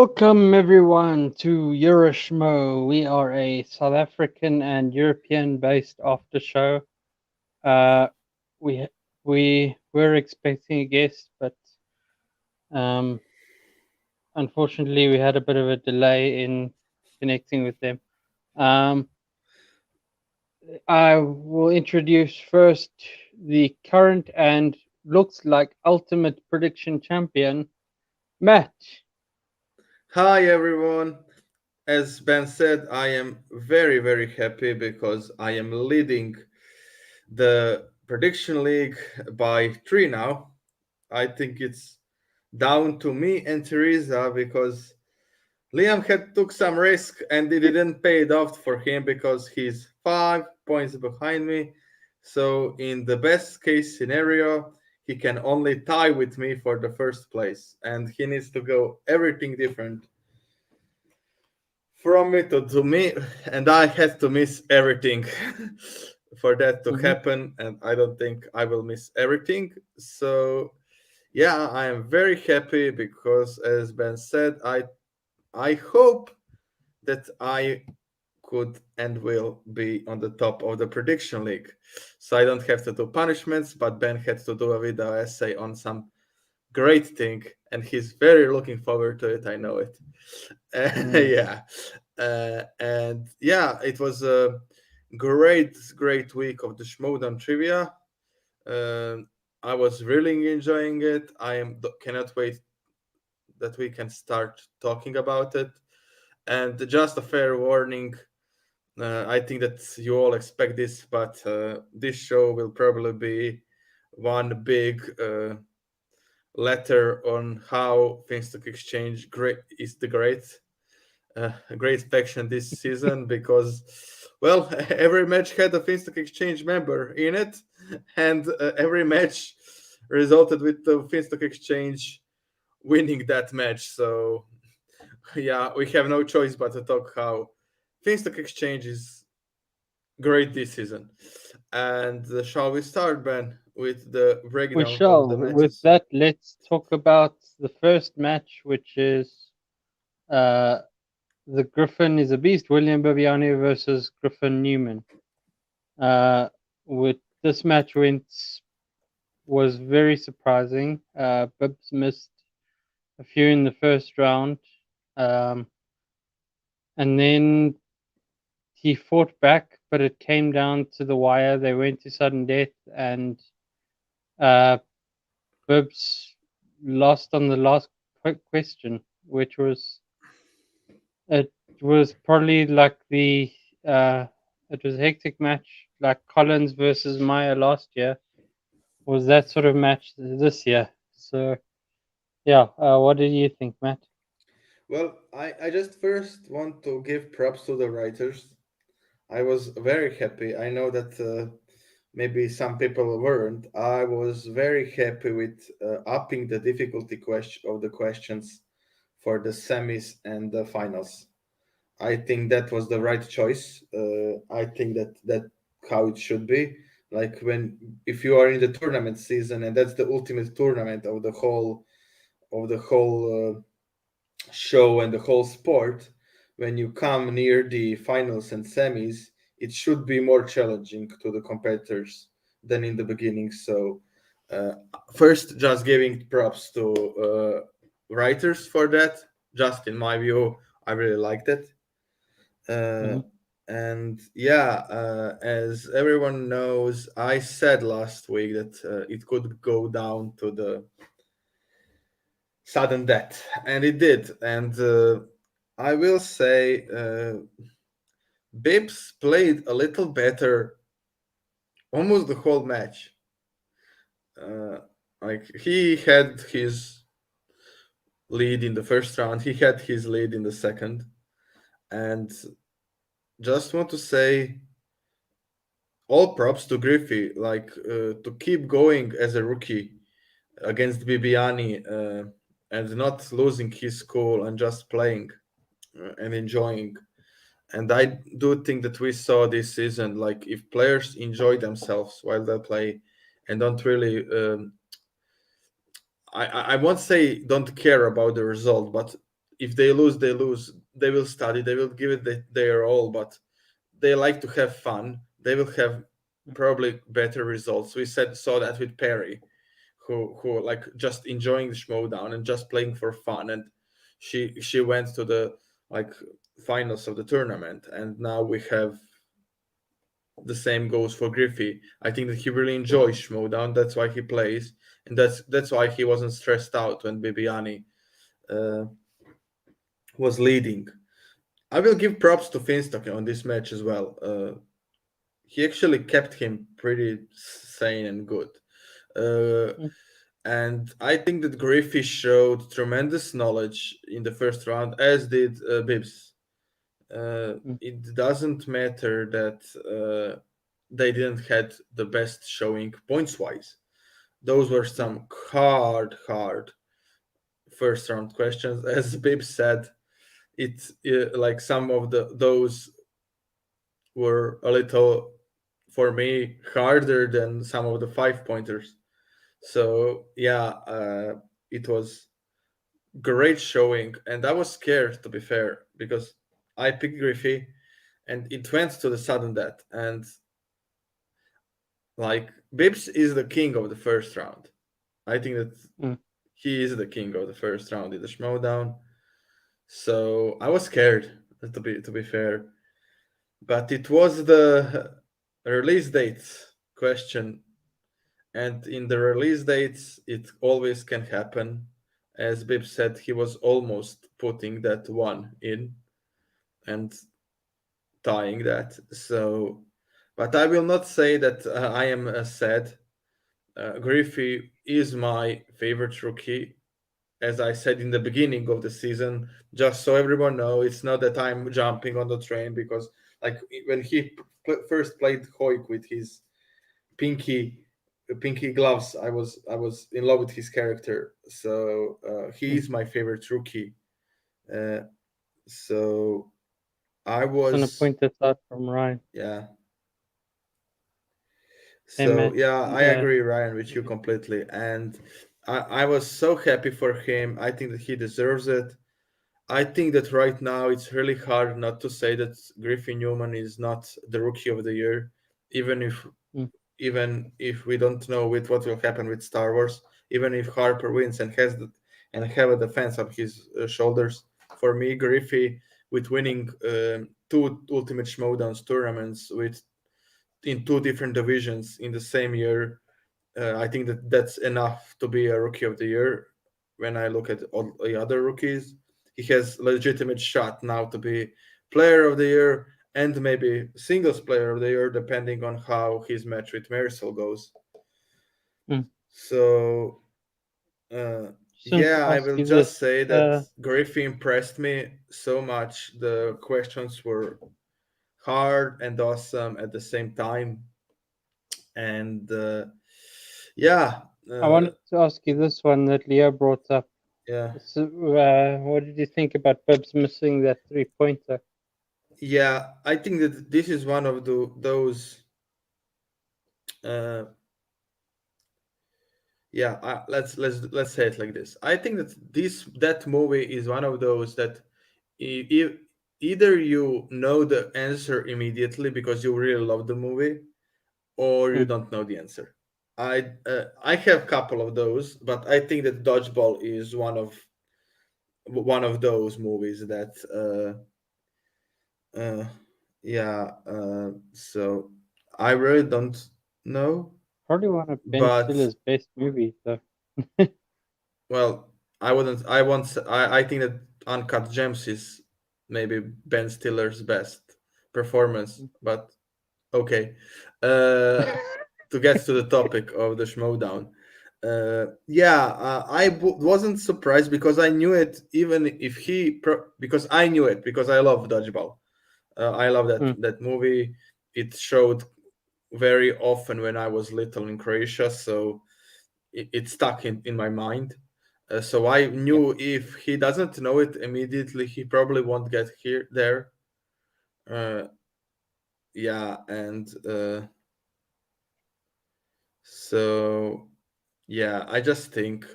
Welcome everyone to Schmoe. We are a South African and European based after show. Uh, we we were expecting a guest, but um, unfortunately we had a bit of a delay in connecting with them. Um, I will introduce first the current and looks like ultimate prediction champion, Matt. Hi everyone. As Ben said, I am very, very happy because I am leading the prediction league by 3 now. I think it's down to me and Teresa because Liam had took some risk and it didn't pay it off for him because he's 5 points behind me. So in the best case scenario, he can only tie with me for the first place and he needs to go everything different from me to me, and I had to miss everything for that to Mhm. happen, and I don't think I will miss everything. So yeah, I am very happy because, as Ben said, I hope that I could and will be on the top of the prediction league, so I don't have to do punishments. But Ben had to do a video essay on some great thing, and he's very looking forward to it. I know it. Mm. Yeah, and yeah, it was a great week of the Schmoedown trivia. Uh, I was really enjoying it. Cannot wait that we can start talking about it. And just a fair warning. I think that you all expect this, but this show will probably be one big letter on how Finstock Exchange great is the a great faction this season because, well, every match had a Finstock Exchange member in it, and every match resulted with the Finstock Exchange winning that match. So, yeah, we have no choice but to talk how Finstock Exchange is great this season. And shall we start, Ben, with the We breakdown of shall. the With matches? that, let's talk about the first match, which is uh, the Griffin is a beast, William Bibiani versus Griffin Newman. Uh, with this match was very surprising. Bibbs missed a few in the first round, um, and then he fought back, but it came down to the wire. They went to sudden death, and uh, Bibbs lost on the last question, which was it was probably like the uh, it was a hectic match like Collins versus Meyer last year. Was that sort of match this year? So yeah, what did you think, Matt? Well, I just first want to give props to the writers. I was very happy. I know that maybe some people weren't. I was very happy with upping the difficulty question of the questions for the semis and the finals. I think that was the right choice. I think that how it should be. Like when if you are in the tournament season and that's the ultimate tournament of the whole show and the whole sport, when you come near the finals and semis, it should be more challenging to the competitors than in the beginning. So, uh, first, just giving props to writers for that. Just in my view, I really liked it. Uh, Mm-hmm. and yeah, as everyone knows, I said last week that it could go down to the sudden death, and it did. And I will say, Bibbs played a little better almost the whole match. Uh, like he had his lead in the first round, he had his lead in the second, and just want to say all props to Griffey, like to keep going as a rookie against Bibiani and not losing his cool and just playing and enjoying. And I do think that we saw this season, like if players enjoy themselves while they play and don't really, I won't say don't care about the result, but if they lose, they lose. They will study. They will give it their all, but they like to have fun. They will have probably better results. We saw that with Perry, who like just enjoying the Schmoedown and just playing for fun, and she went to the like finals of the tournament, and now we have the same goes for Griffey. I think that he really enjoys Schmoedown. That's why he plays, and that's why he wasn't stressed out when Bibiani uh, was leading. I will give props to Finstock on this match as well. He actually kept him pretty sane and good. Uh, mm, and I think that Griffey showed tremendous knowledge in the first round, as did Bibbs. mm, It doesn't matter that they didn't had the best showing points wise. Those were mm, some hard first round questions. As Bibbs said, it's like some of those were a little for me harder than some of the 5 pointers. So yeah, it was great showing, and I was scared to be fair because I picked Griffey, and it went to the sudden death, and like Bibbs is the king of the first round. I think that mm. he is the king of the first round in the Schmoedown. So I was scared to be fair, but it was the release date question, and in the release dates it always can happen. As Bib said, he was almost putting that one in and tying that. So, but I will not say that I am sad. Griffey is my favorite rookie, as I said in the beginning of the season. Just so everyone know, it's not that I'm jumping on the train because, like, when he first played Hoik with his pinky pinky gloves, I was in love with his character. So he Mm. is my favorite rookie. Uh, so I Just want to was point this out from Ryan. yeah. Hey, So Matt. yeah, I agree, Ryan, with you completely, and I was so happy for him. I think that he deserves it. I think that right now it's really hard not to say that Griffin Newman is not the rookie of the year, even if Mm, even if we don't know with what will happen with Star Wars, even if Harper wins and and have a defense on his shoulders. For me, Griffey with winning two Ultimate Schmoedowns tournaments with in two different divisions in the same year, I think that that's enough to be a rookie of the year. When I look at all the other rookies, he has legitimate shot now to be player of the year and maybe singles player of the year, depending on how his match with Marisol goes. mm. So, uh, Just want to yeah, I ask will you this. just say that Griffey impressed me so much. The questions were hard and awesome at the same time. And yeah, I uh, wanted to ask you this one that Leo brought up. yeah. So, what did you think about Bibbs missing that 3-pointer? Yeah, I think that this is one of those. Uh, yeah, let's say it like this. I think that that movie is one of those that if either you know the answer immediately because you really love the movie, or you Mm, don't know the answer. I have a couple of those, but I think that Dodgeball is one of those movies that uh, yeah. So I really don't know. Probably one of Ben But Stiller's best movies, though. well, I wouldn't. I want. I think that Uncut Gems is maybe Ben Stiller's best performance. But okay, uh, to get to the topic of the Schmoedown. Yeah, wasn't surprised because I knew it. Even if because I knew it because I love Dodgeball. I love that Mm, that movie. It showed very often when I was little in Croatia, so it stuck in my mind. So I yeah. knew if he doesn't know it immediately, he probably won't get here there. Uh, yeah, and so yeah, I just think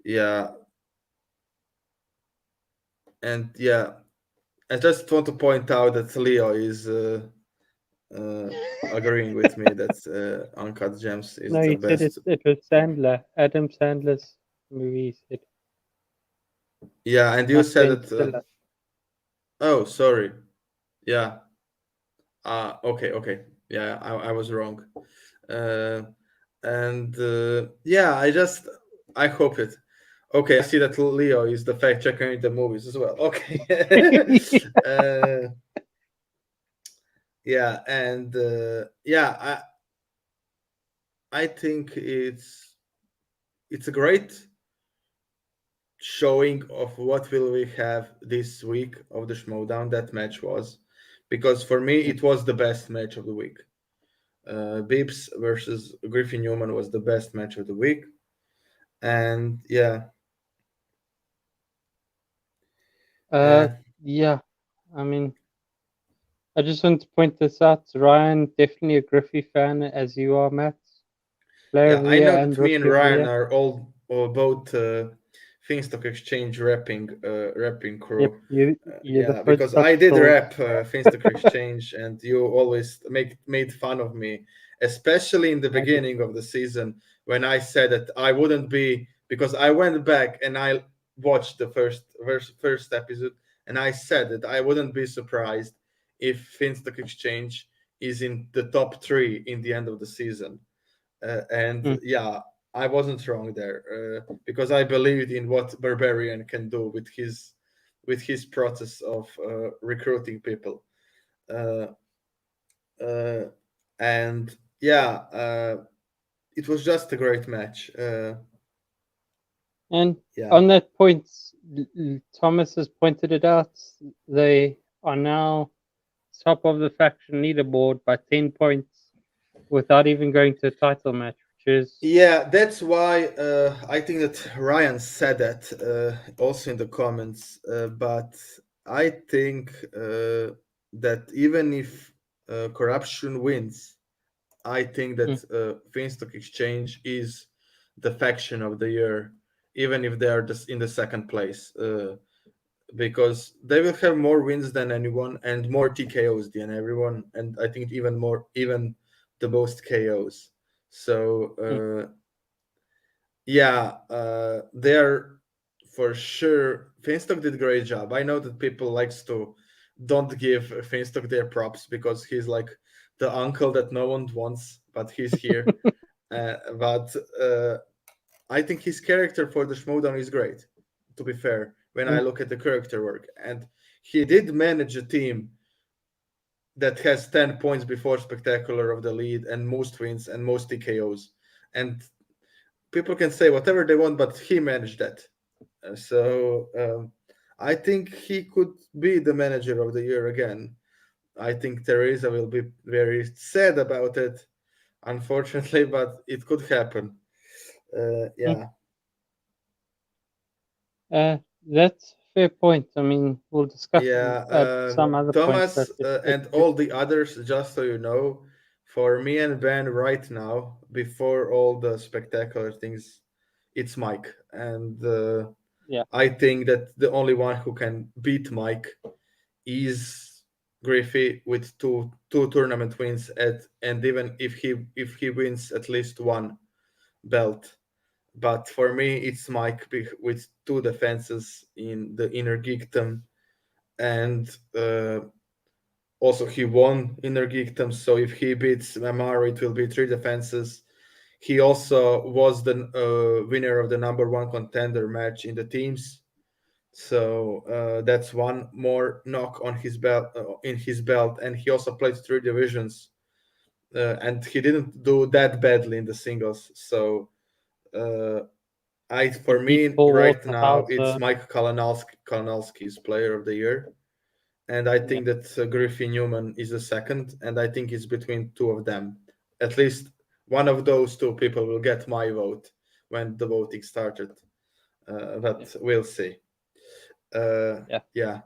yeah, And yeah, I just want to point out that Leo is uh, agreeing with me that Uncut Gems is No, the he said best. it was Sandler, Adam Sandler's movie. He said, Yeah, and you not said Ben that. Stiller. Oh, sorry. Yeah. Okay, okay. Yeah, I was wrong. Uh, and yeah, I hope it. Okay, I see that Leo is the fact checker in the movies as well. Okay. uh, yeah, and yeah, I think it's a great showing of what will we have this week of the Schmoedown. That match was, because for me it was the best match of the week. Bibbs versus Griffin Newman was the best match of the week, and yeah, uh, uh, yeah, I mean, I just want to point this out. Ryan, definitely a Griffey fan, as you are, Matt. Player yeah. of the I year know that and me and rookie of the Ryan year. are all or both Finstock Exchange rapping Yep, crew. you're the Yeah, because Finstock I did trolls. rap Finstock Exchange, and you always made fun of me, especially in the I did. beginning of the season when I said that I wouldn't be, because I went back and I watched the first episode, and I said that I wouldn't be surprised if Finstock Exchange is in the top three in the end of the season. And Mm. yeah, I wasn't wrong there, because I believed in what Barbarian can do with his process of recruiting people. Uh, uh, and yeah, it was just a great match. And Yeah, on that point, Thomas has pointed it out. They are now top of the faction leaderboard by 10 points without even going to a title match, which is, yeah, that's why I think that Ryan said that also in the comments. But I think that even if corruption wins, I think that mm, Finstock Exchange is the faction of the year, even if they are just in the second place, because they will have more wins than anyone and more TKOs than everyone, and I think even more, even the most KOs. So mm, yeah, they're for sure. Finstock did a great job. I know that people likes to don't give Finstock their props because he's like the uncle that no one wants, but he's here. But I think his character for the Schmoedown is great. To be fair, when I mm, look at the character work, and he did manage a team that has 10 points before spectacular of the lead and most wins and most TKOs, and people can say whatever they want, but he managed that. So I think he could be the manager of the year again. I think Teresa will be very sad about it, unfortunately, but it could happen. mm. Yeah, That's a fair point. I mean, we'll discuss yeah. some other points, Thomas but and all the others, just so you know, for me and Ben right now, before all the spectacular things, it's Mike. And yeah, I think that the only one who can beat Mike is Griffey with two tournament wins at, and even if he wins at least one belt. But for me, it's Mike with two defenses in the inner geekdom, and also he won inner geekdom. So if he beats Mamaro, it will be three defenses. He also was the winner of the number one contender match in the teams. So that's one more knock on his belt, in his belt, and he also played three divisions, and he didn't do that badly in the singles. So uh, he for beat me Paul right Walter now, it's Hauser. Mike Kalinowski's Player of the Year, and I Yeah, think that Griffin Newman is the second, and I think it's between two of them. At least one of those two people will get my vote when the voting started, yeah, but we'll see. yeah. Yeah.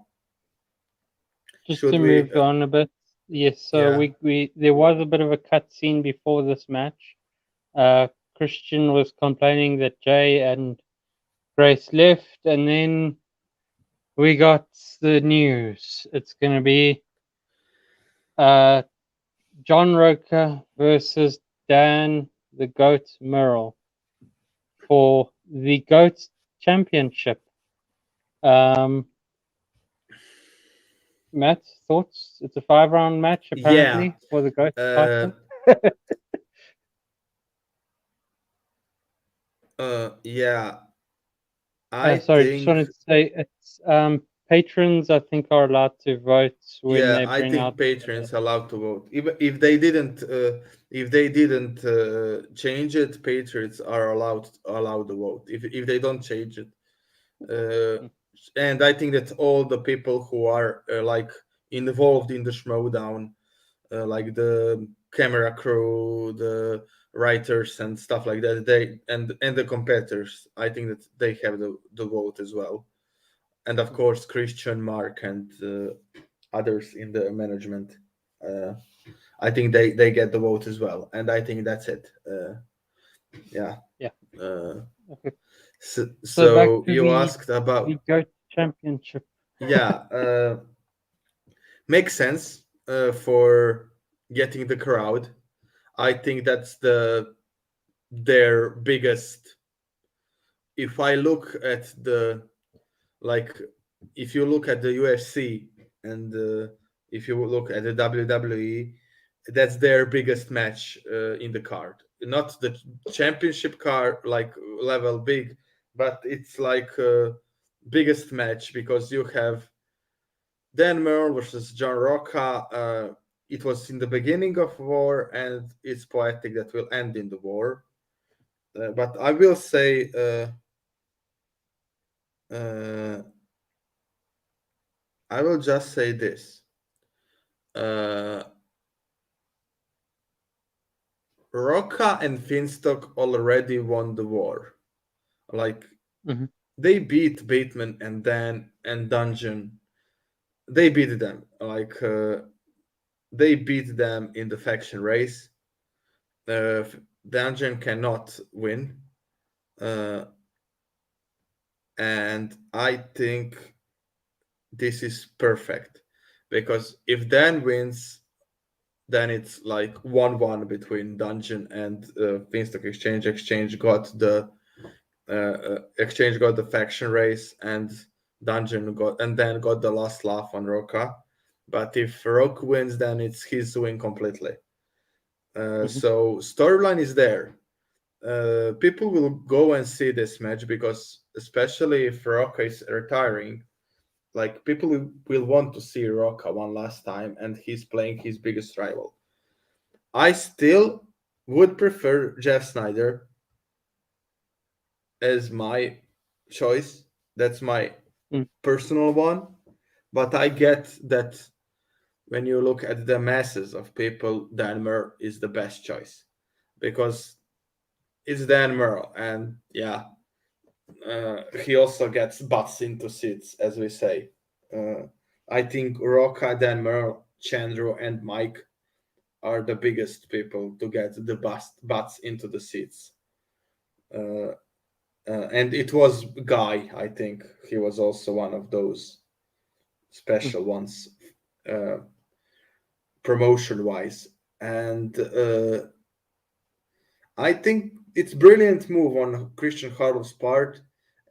Just Should to we? move on a bit, yes. So Yeah, we there was a bit of a cut scene before this match. Christian was complaining that Jay and Grace left, and then we got the news. It's going to be uh, John Roker versus Dan the Goat Merrill for the Goat Championship. Matt, thoughts? It's a 5-round match Yeah. apparently for the Goat Uh, title. yeah. I Sorry, just think. wanted to say it's patrons. I think are allowed to vote when Yeah, they I bring think out. patrons allowed to vote. Even if they didn't change it, patrons are allowed to vote. If they don't change it, uh, and I think that all the people who are like involved in the Schmoedown, like the camera crew, the writers and stuff like that, they and the competitors, I think that they have the vote as well, and of course Christian, Mark, and others in the management. Uh, I think they get the vote as well, and I think that's it. Yeah. Yeah. Uh, Okay. so, So back so to you asked the about, Goat Championship. yeah, makes sense for getting the crowd. I think that's their biggest. If I look at the like, if you look at the UFC and if you look at the WWE, that's their biggest match in the card. Not the championship card like level big, but it's like biggest match because you have Dan Merle versus John Roca. It was in the beginning of war, and it's poetic that will end in the war. But I will say. Uh, I will just say this. Uh, Roca and Finstock already won the war. Like Mhm. they beat Bateman and Dan and Dungeon. They beat them. They beat them in the faction race. Uh, Dungeon cannot win, uh, and I think this is perfect because if Dan wins, then it's like 1-1 between Dungeon and Finstock Exchange. Exchange got the faction race, and Dungeon got and then got the last laugh on Roka. But if Rock wins, then it's his win completely. Mhm. So storyline is there. People will go and see this match because, especially if Roka is retiring, like people will want to see Roka one last time, and he's playing his biggest rival. I still would prefer Jeff Snyder as my choice. That's my Mm. personal one. But I get that when you look at the masses of people, Dan Murr is the best choice because it's Dan Murr, and yeah, he also gets butts into seats, as we say. Uh, I think Roca, Dan Murr, Chandru, and Mike are the biggest people to get the butts into the seats. Uh, and it was Guy, I think he was also one of those Mm. special ones, uh, promotion wise. And I think it's brilliant move on Christian Harlow's part,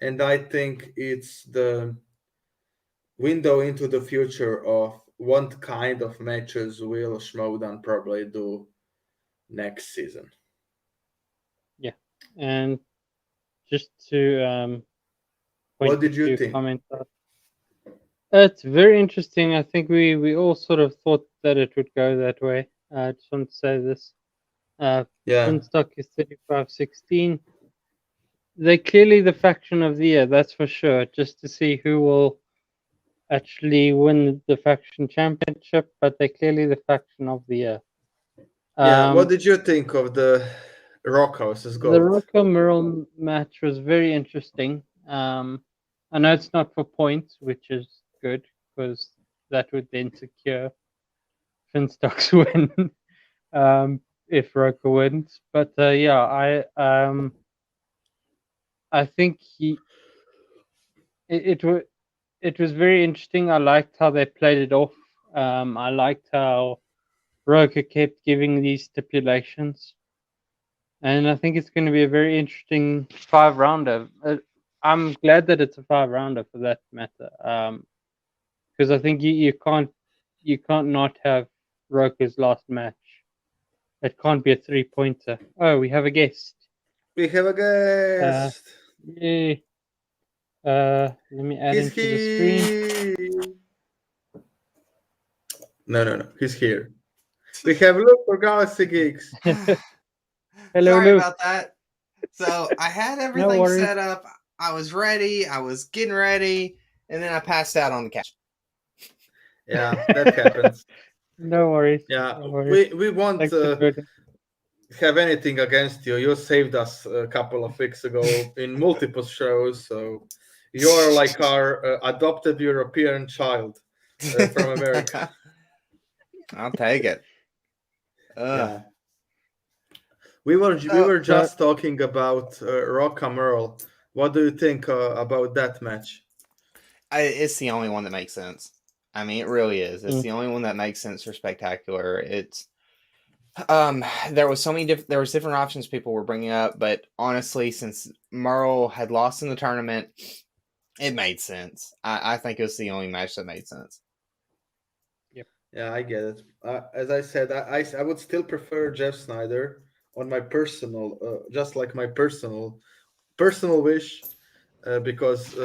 and I think it's the window into the future of what kind of matches will Schmoedown probably do next season. Yeah. And just to point What a did you few think? comments out. It's very interesting. I think we all sort of thought that it would go that way. I just want to say this. Uh, Yeah, Finstock is 35-16. They're clearly the faction of the year, that's for sure. Just to see who will actually win the faction championship, but they're clearly the faction of the year. yeah. What Um, did you think of the Rockhouse's the goat? Rocco Merle match was very interesting. I know it's not for points, which is good because that would then secure Finstock's win if Rocco wins. But yeah, I think it would. it was very interesting. I liked how they played it off. I liked how Roker kept giving these stipulations, and I think it's going to be a very interesting 5 rounder. I'm glad that it's a 5 rounder for that matter, because I think you can't not have Roker's last match. It can't be a 3-pointer. Oh, we have a guest. We have a guest. Yay. Let me add He's him to the screen. here. No. He's here. We have Luke for Galaxy Geeks. Hello, Sorry Luke. about that. So I had No everything worries. set up. I was ready. I was getting ready, and then I passed out on the couch. Yeah, that happens. No worries. Yeah, No worries. we won't Thanks for joining. have anything against you. You saved us a couple of weeks ago in multiple shows, so you're like our adopted European child from America. I'll take it. Yeah. We were just talking about Rocca Merle. What do you think about that match? It's the only one that makes sense. I mean, it really is. It's Mm. the only one that makes sense for spectacular. It's there was so many there was different options people were bringing up, but honestly, since Merle had lost in the tournament, it made sense. I think it was the only match that made sense. Yeah, I get it. As I said, I would still prefer Jeff Snyder on my personal, just like my personal wish, because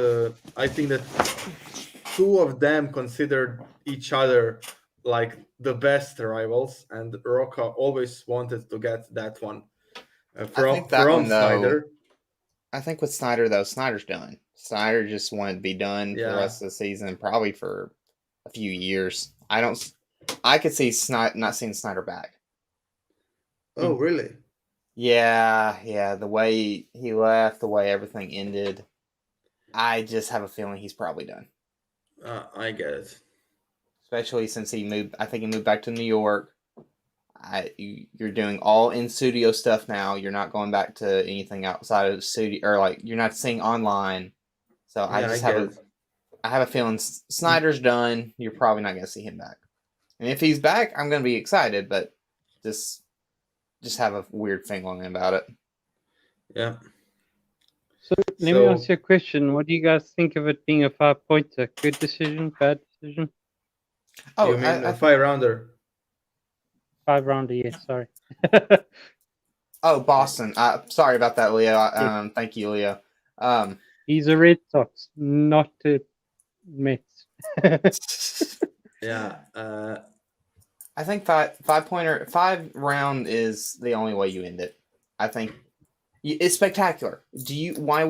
I think that two of them considered each other like the best rivals, and Rocca always wanted to get that one from Snyder. I think with Snyder though, Snyder's done. Snyder just wanted to be done for the rest of the season, probably for a few years. I could see not seeing Snyder back. Oh, really? Yeah. The way he left, the way everything ended, I just have a feeling he's probably done. I get it. Especially since he moved. I think he moved back to New York. You're doing all in studio stuff now. You're not going back to anything outside of the studio, or like you're not seeing online. So yeah, I have a feeling Snyder's done. You're probably not going to see him back. And if he's back, I'm going to be excited, but just have a weird feeling about it. Yeah. So let me ask you a question. What do you guys think of it being a 5-pointer? Good decision, bad decision? Oh, you mean a 5-rounder? 5-rounder, yes, sorry. Oh, Boston. Sorry about that, Leo. Thank you, Leo. He's a Red Sox, not a Mets. Yeah. I think 5-round is the only way you end it. I think it's spectacular. Do you want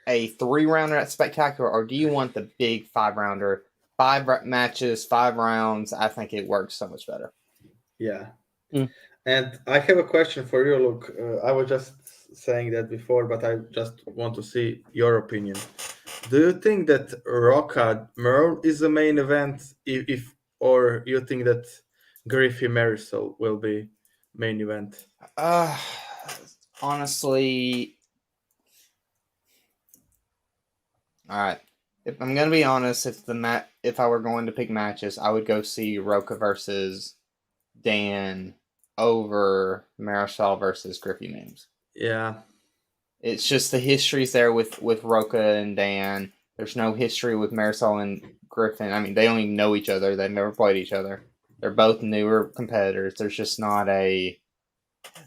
a 3-rounder at spectacular, or do you want the big 5-rounder? 5 matches, 5 rounds. I think it works so much better. Yeah. And I have a question for you, Luke. I was just saying that before, but I just want to see your opinion. Do you think that Rocca Merle is the main event, or you think that Griffey Marisol will be main event? Honestly, all right. If I'm gonna be honest, if I were going to pick matches, I would go see Rocca versus Dan over Marisol versus Griffey names. Yeah. It's just the history's there with Rocca and Dan. There's no history with Marisol and Griffin. I mean, they don't even know each other. They've never played each other. They're both newer competitors. There's just not a.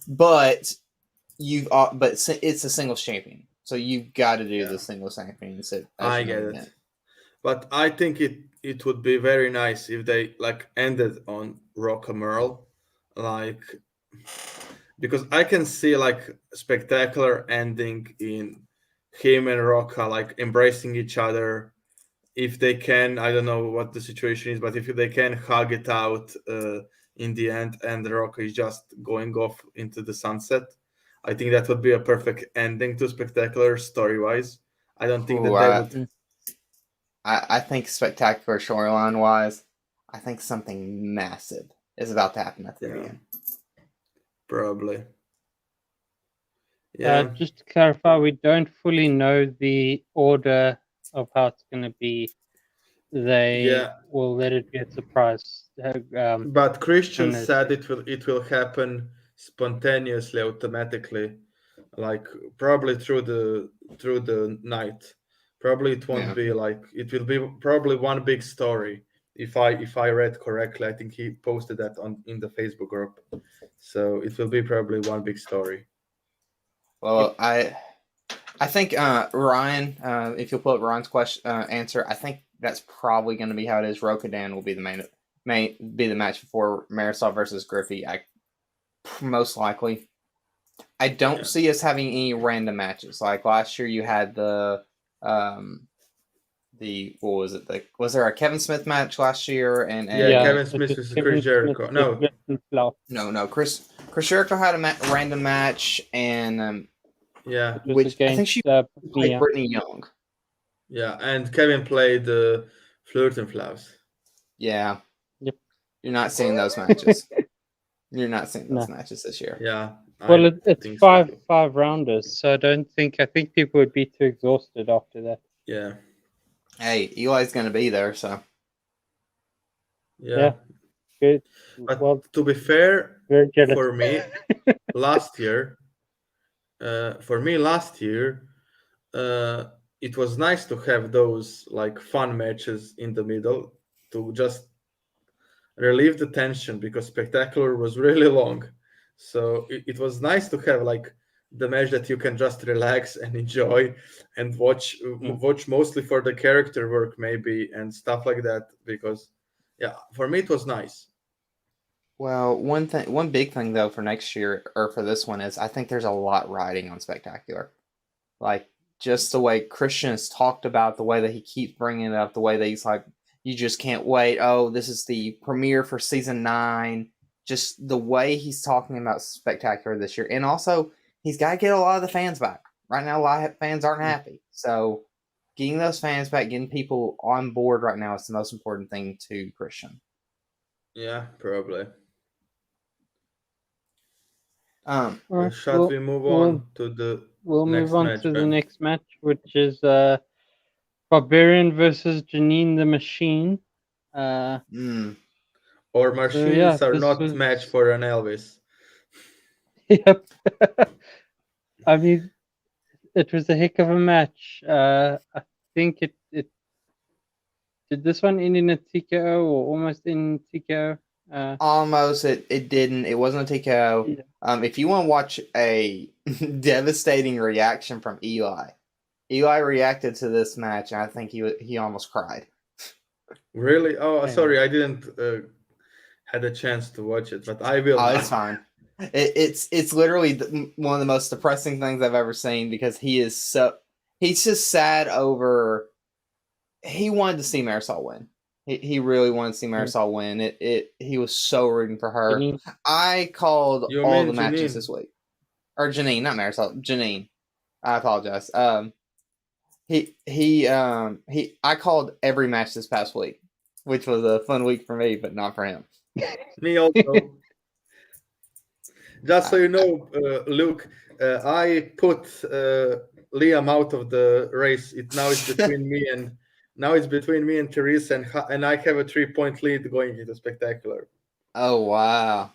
But it's a singles champion, so you've got to do the singles championship. I get it, but I think it would be very nice if they like ended on Rocca Merle, like, because I can see like spectacular ending in him and Rocca like embracing each other. If they can, I don't know what the situation is, but if they can hug it out in the end, and Rocca is just going off into the sunset, I think that would be a perfect ending to spectacular story-wise. I don't think that they would. I think spectacular storyline-wise, I think something massive is about to happen at the end. Probably. Yeah. Just to clarify, we don't fully know the order of how it's going to be, they will let it be a surprise. But Christian and said it will happen spontaneously, automatically, like probably through the night. Probably it won't Yeah. be like it will be probably one big story. If I read correctly, I think he posted that in the Facebook group. So it will be probably one big story. Well, I think Ryan, if you'll pull up Ryan's question answer, I think that's probably going to be how it is. Rokodan will be the the match before Marisol versus Griffey. Most likely. I don't see us having any random matches. Like last year, you had the what was it? Was there a Kevin Smith match last year? And Kevin Smith versus Chris Jericho. No. Chris Jericho had a random match, and which I think she played Brittany Young. Yeah, and Kevin played Flirt and Flaws. Yeah. Yep. You're not seeing those matches. You're not seeing those matches this year. Yeah. Well, it's five rounders, so I think people would be too exhausted after that. Yeah. Hey, Eli's going to be there, so. Yeah. Good. But to be fair, for me, last year, it was nice to have those like fun matches in the middle to just relieve the tension, because Spectacular was really long. So it was nice to have like the match that you can just relax and enjoy and watch mostly for the character work maybe and stuff like that, because for me it was nice. Well, one big thing though for next year or for this one is I think there's a lot riding on Spectacular. Like just the way Christian has talked about, the way that he keeps bringing it up, the way that he's like, you just can't wait. Oh, this is the premiere for season 9. Just the way he's talking about Spectacular this year. And also, he's got to get a lot of the fans back. Right now, a lot of fans aren't happy. So, getting those fans back, getting people on board right now is the most important thing to Christian. Yeah, probably. Right, shall we move on to the next match? The next match, which is Barbarian versus Janine the Machine. Or machines are not match for an Elvis. Yep. I mean, it was a heck of a match. I think it did this one end in a TKO or almost in TKO. Almost. It didn't. It wasn't a TKO. Yeah. If you want to watch a devastating reaction from Eli reacted to this match, and I think he almost cried. Really? Oh, sorry, I didn't had a chance to watch it, but I will. Oh, it's fine. It's literally one of the most depressing things I've ever seen, because he's just sad over. He wanted to see Marisol win. He really wanted to see Marisol win. He was so rooting for her. I called all the matches this week, or Janine, not Marisol, Janine. I apologize. I called every match this past week, which was a fun week for me, but not for him. Me also. Just so you know, Luke, I put Liam out of the race. Now it's between me and Teresa, and I have a 3-point lead going into Spectacular. Oh wow!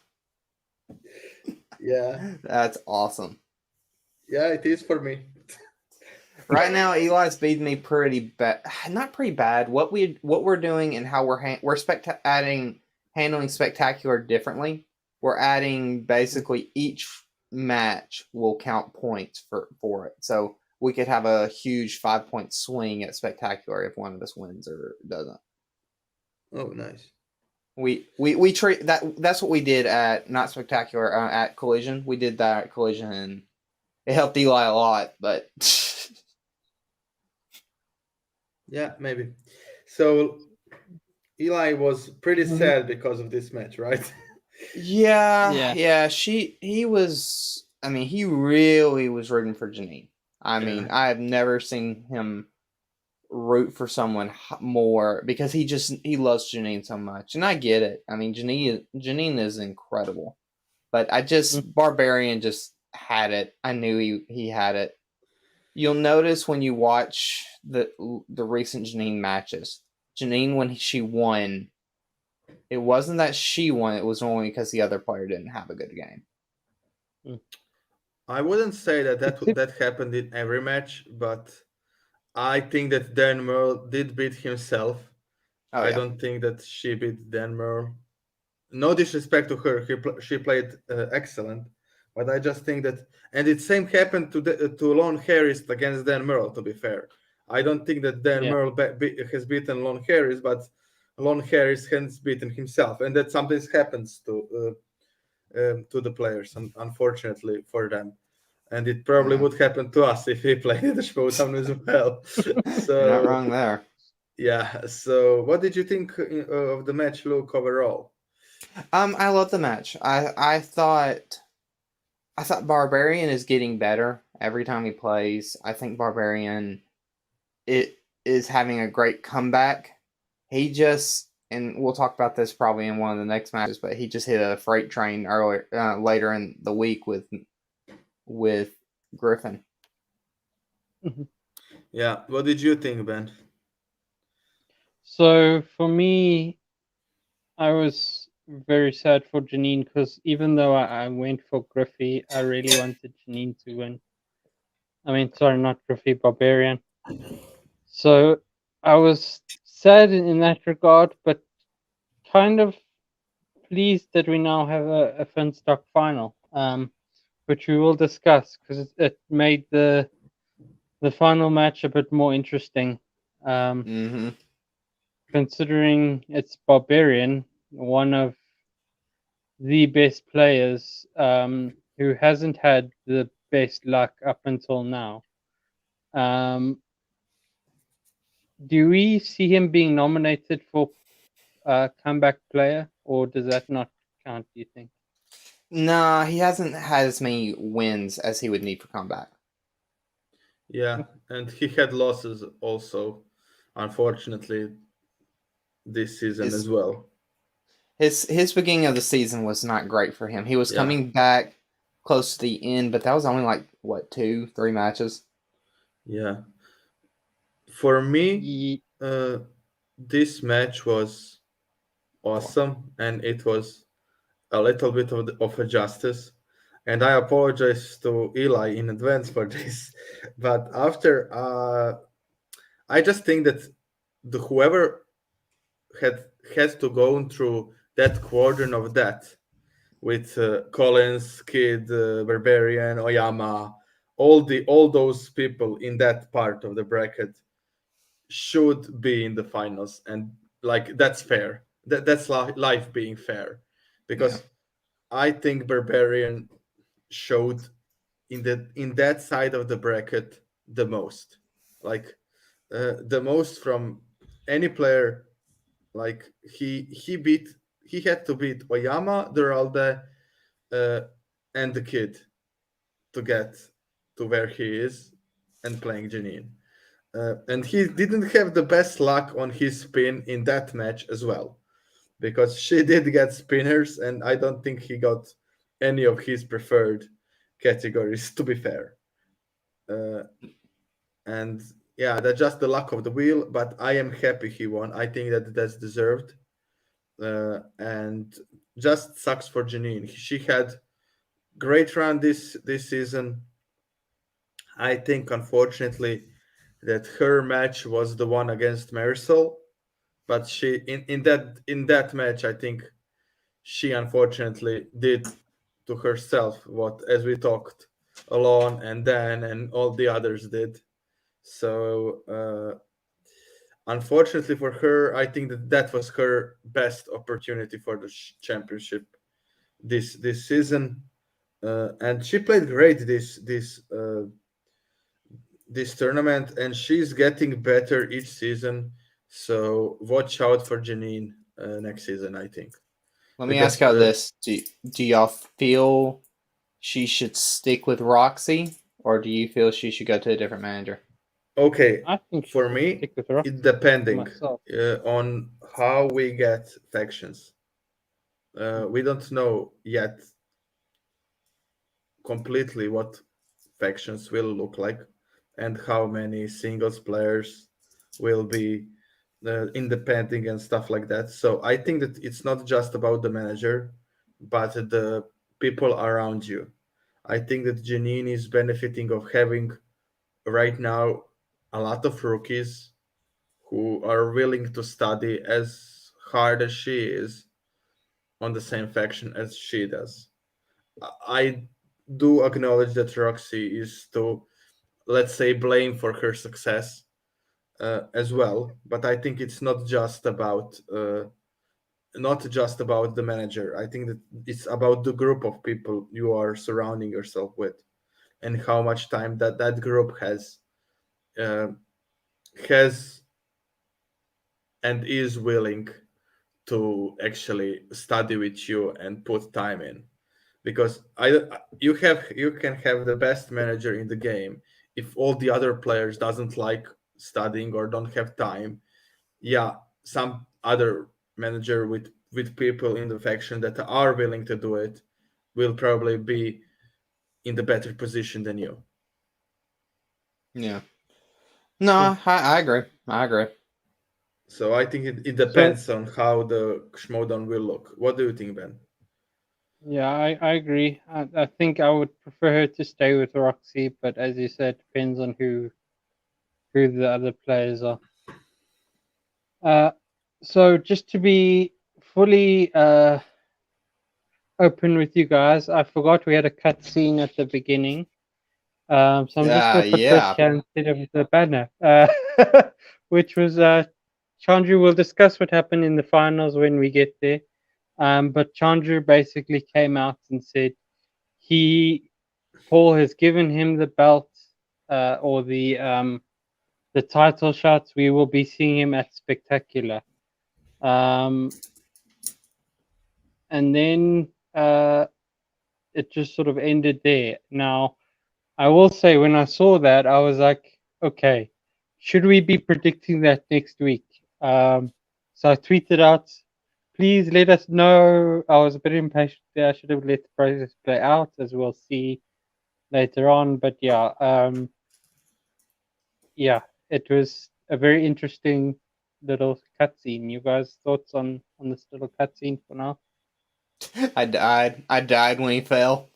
Yeah, that's awesome. Yeah, it is for me. Right now, Eli's beating me pretty bad. Not pretty bad. What we're doing and how we're handling Spectacular differently. We're adding basically each match will count points for it. So we could have a huge 5-point swing at Spectacular if one of us wins or doesn't. Oh, nice. We treat that's what we did at not Spectacular at Collision. We did that at Collision, and it helped Eli a lot, but yeah, maybe. So Eli was pretty sad because of this match, right? Yeah. He was. I mean, he really was rooting for Janine. I mean, I have never seen him root for someone more, because he loves Janine so much, and I get it. I mean, Janine is incredible, but Barbarian just had it. I knew he had it. You'll notice when you watch the recent Janine matches, Janine, when she won, it wasn't that she won, it was only because the other player didn't have a good game. I wouldn't say that Except- that happened in every match, but I think that Dan Merle did beat himself. Oh, I yeah. don't think that she beat Dan Merle. No disrespect to her, she played excellent, but I just think that, and the same happened to Lon Harris against Dan Merle. To be fair, I don't think that Dan Yeah. Merle has beaten Lon Harris, but Lon Harris has beaten himself, and that sometimes happens to the players, unfortunately for them. And it probably Yeah. would happen to us if we played the Schmoedown as well. You're not So wrong there. yeah. So what did you think of the match, Luke, overall? I love the match. I thought Barbarian is getting better every time he plays. I think Barbarian it is having a great comeback. He just, and we'll talk about this probably in one of the next matches, but he just hit a freight train later in the week with Griffin. Yeah. What did you think, Ben? So for me, I was very sad for Janine because even though I went for Griffey, I really wanted Janine to win. I mean, sorry, not Griffey, Barbarian. So I was sad in that regard, but kind of pleased that we now have a Finstock final, which we will discuss because it made the final match a bit more interesting. Considering it's Barbarian, one of the best players, who hasn't had the best luck up until now. Do we see him being nominated for comeback player, or does that not count, do you think? Nah, he hasn't had as many wins as he would need for comeback. Yeah, and he had losses also, unfortunately, this season as well. His beginning of the season was not great for him. He was coming back close to the end, but that was only like what 2-3 matches. Yeah. For me, this match was awesome, and it was a little bit of a justice. And I apologize to Eli in advance for this, but after I just think that whoever has to go through that quadrant of death with Collins, Kid, Barbarian, Oyama, all those people in that part of the bracket should be in the finals, and like that's fair. That's life being fair, because I think Barbarian showed in that side of the bracket the most, like the most from any player. Like he had to beat Oyama, Duralde, uh, and the Kid to get to where he is and playing Janine. And he didn't have the best luck on his spin in that match as well, because she did get spinners, and I don't think he got any of his preferred categories, to be fair. And yeah, that's just the luck of the wheel, but I am happy he won. I think that that's deserved. And just sucks for Janine. She had great run this season. I think, unfortunately, that her match was the one against Marisol, but she in that match, I think she unfortunately did to herself what, as we talked, Alon and Dan and all the others did. So unfortunately for her, I think that was her best opportunity for the championship this season, and she played great this tournament, and she's getting better each season. So watch out for Janine next season, I think. Let me ask y'all this: Do y'all feel she should stick with Roxy, or do you feel she should go to a different manager? Okay, I think for me, it depending on how we get factions. We don't know yet completely what factions will look like. and how many singles players will be independent and stuff like that. So I think that it's not just about the manager, but the people around you. I think that Janine is benefiting of having right now a lot of rookies who are willing to study as hard as she is on the same faction as she does. I do acknowledge that Roxy is to, let's say, blame for her success as well, but I think it's not just about the manager. I think that it's about the group of people you are surrounding yourself with, and how much time that group uh, has and is willing to actually study with you and put time in. Because you can have the best manager in the game if all the other players doesn't like studying or don't have time. Yeah, some other manager with people in the faction that are willing to do it will probably be in the better position than you. Yeah. No, I agree. I agree. So I think it So depends on how the Schmoedown will look. What do you think, Ben? yeah, I agree. I think I would prefer her to stay with Roxy, but as you said, depends on who the other players are. Uh, so just to be fully open with you guys, I forgot we had a cutscene at the beginning. So I'm just going to put this Yeah. here instead of the banner, which was Chandru will discuss what happened in the finals when we get there. But Chandru basically came out and said Paul has given him the belt or the title shots. We will be seeing him at Spectacular. And then it just sort of ended there. Now, I will say when I saw that, I was like, okay, should we be predicting that next week? So I tweeted out, please let us know. I was a bit impatient there. I should have let the process play out, as we'll see later on. But yeah, it was a very interesting little cutscene. You guys thoughts on this little cutscene for now? I died. I died when he fell.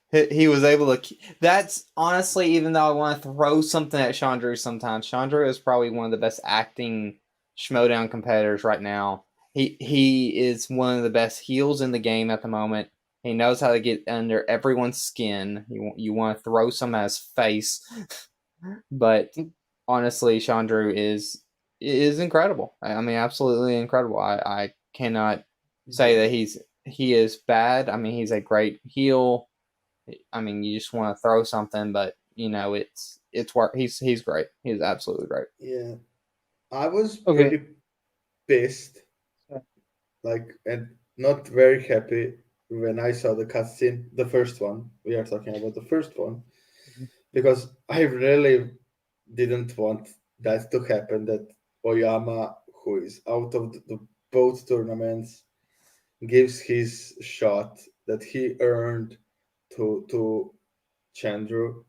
He was able to. That's honestly, even though I want to throw something at Chandru sometimes, Chandru is probably one of the best acting Schmoedown competitors right now. He is one of the best heels in the game at the moment. He knows how to get under everyone's skin. You want to throw some at his face, but honestly, Chandru is incredible. I mean, absolutely incredible. I cannot say that he is bad. I mean, he's a great heel. I mean, you just want to throw something, but it's work. He's great. He's absolutely great. Yeah, I was Okay. pretty pissed, like, and not very happy when I saw the cutscene, the first one. We are talking about the first one because I really didn't want that to happen. That Oyama, who is out of the both tournaments, gives his shot that he earned to Chandru.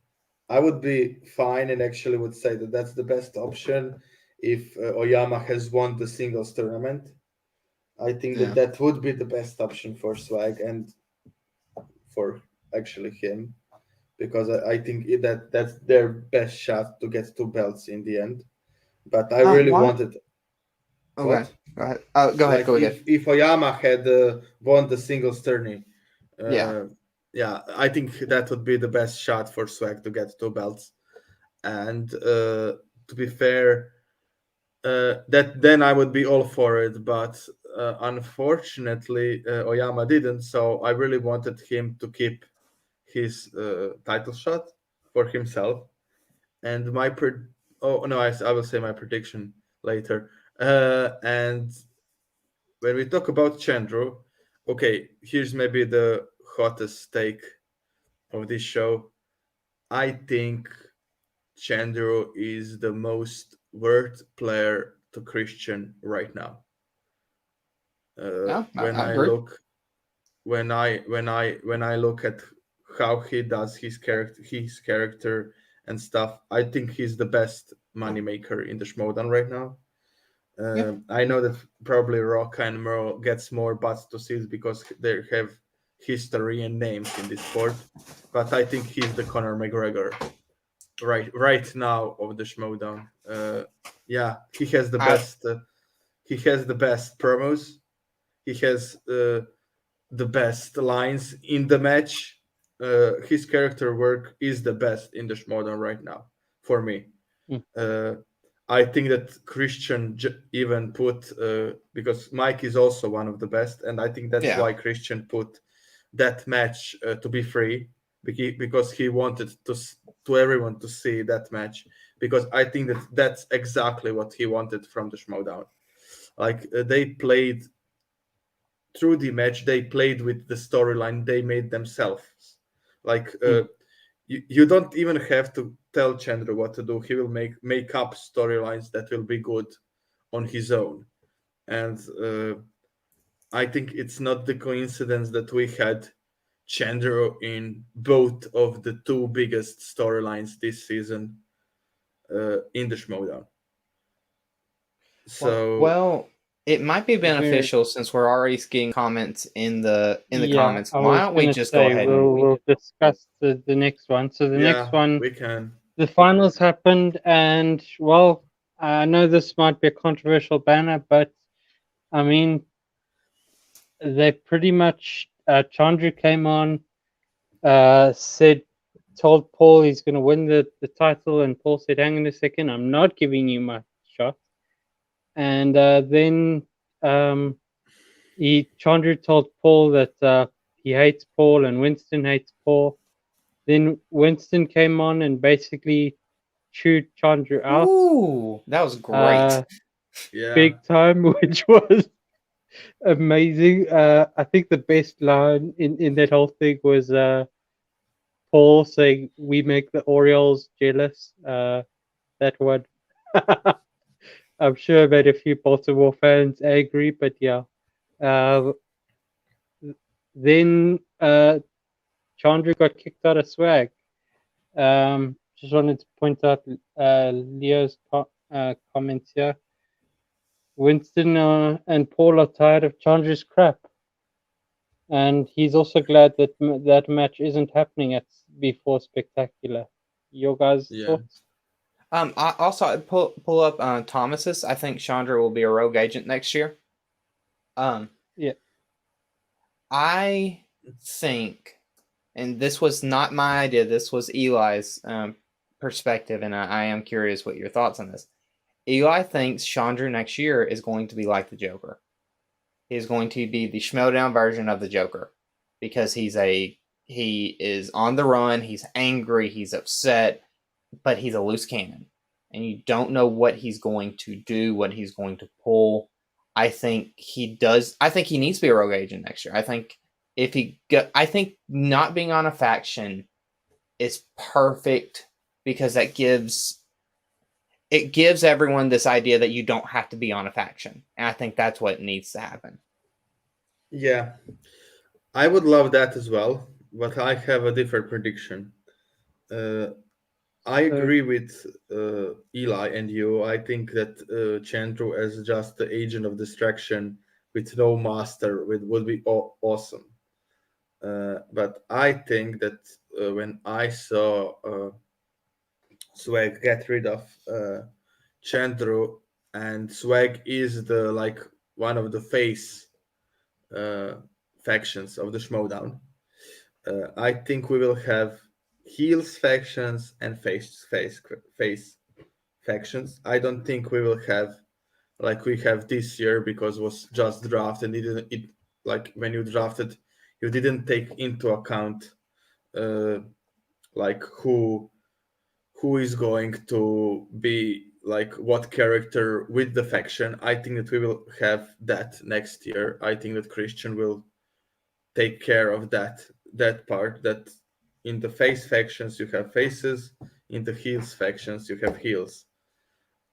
I would be fine and actually would say that that's the best option if Oyama has won the singles tournament. I think that Yeah. that would be the best option for Swag and for actually him because I think that's their best shot to get two belts in the end. But I really Why? wanted Okay. what? Go ahead. Oh, go ahead. Like Go ahead. if Oyama had won the singles tourney, Yeah. uh, yeah, I think that would be the best shot for Swag to get two belts. And to be fair, that then I would be all for it. But unfortunately, Oyama didn't. So I really wanted him to keep his title shot for himself. And oh no, I will say my prediction later. And when we talk about Chandru, okay, here's maybe the hottest take of this show. I think Chandru is the most worth player to Christian right now. Yeah. When I I agree. look when I look at how he does his character and stuff, I think he's the best moneymaker in the Schmoedown right now. Yeah. I know that probably Rock and Merle gets more butts to seats because they have history and names in this sport, but I think he's the Conor McGregor right now of the Schmoedown. Yeah, he has the I best. He has the best promos. He has the best lines in the match. His character work is the best in the Schmoedown right now for me. Mm. Uh, I think that Christian even put because Mike is also one of the best, and I think that's yeah. why Christian put that match to be free because he wanted to everyone to see that match because I think that that's exactly what he wanted from the Schmoedown. Like they played through the match, they played with the storyline they made themselves. Like Mm. you don't even have to tell Chandra what to do. He will make up storylines that will be good on his own. And I think it's not the coincidence that we had Chandra in both of the two biggest storylines this season in the Schmoedown. So Well, it might be We're beneficial since we're already getting comments in the Yeah, comments. I Why was don't we gonna just go say ahead and we'll discuss the next one. So the next yeah, one, we can. the finals happened, and well, I know this might be a controversial banner, but I mean, they pretty much Chandru came on, said, told Paul he's gonna win the title, and Paul said, "Hang on a second, I'm not giving you my shot." And then Chandru told Paul that he hates Paul, and Winston hates Paul. Then Winston came on and basically chewed Chandru out, Ooh, that was great. uh, Yeah, big time, which was amazing. I think the best line in that whole thing was Paul saying, "We make the Orioles jealous." That one. I'm sure made a few Baltimore fans angry, but yeah. Uh, then Chandru got kicked out of swag. Just wanted to point out Leo's comments here. Winston and Paul are tired of Chandru's crap, and he's also glad that that match isn't happening at before Spectacular. Your guys' yeah. thoughts? I also pull up Thomas's. I think Chandra will be a rogue agent next year. Yeah. I think, and this was not my idea. This was Eli's perspective, and I am curious what your thoughts on this. Eli thinks Chandra next year is going to be like the Joker. He's going to be the Schmoedown version of the Joker because he is on the run, he's angry, he's upset, but he's a loose cannon. And you don't know what he's going to do, what he's going to pull. I think he needs to be a rogue agent next year. I think I think not being on a faction is perfect because it gives everyone this idea that you don't have to be on a faction. And I think that's what needs to happen. Yeah, I would love that as well, but I have a different prediction. Uh, I So agree with Eli and you. I think that Chandru as just the agent of distraction with no master would be awesome. But I think that when I saw Swag get rid of Chandru, and Swag is the like one of the face uh, factions of the Schmoedown. I think we will have heels factions and face factions. I don't think we will have like we have this year because it was just draft and it like when you drafted you didn't take into account uh, like who is going to be like what character with the faction. I think that we will have that next year. I think that Christian will take care of that part that in the face factions you have faces, in the heels factions you have heels,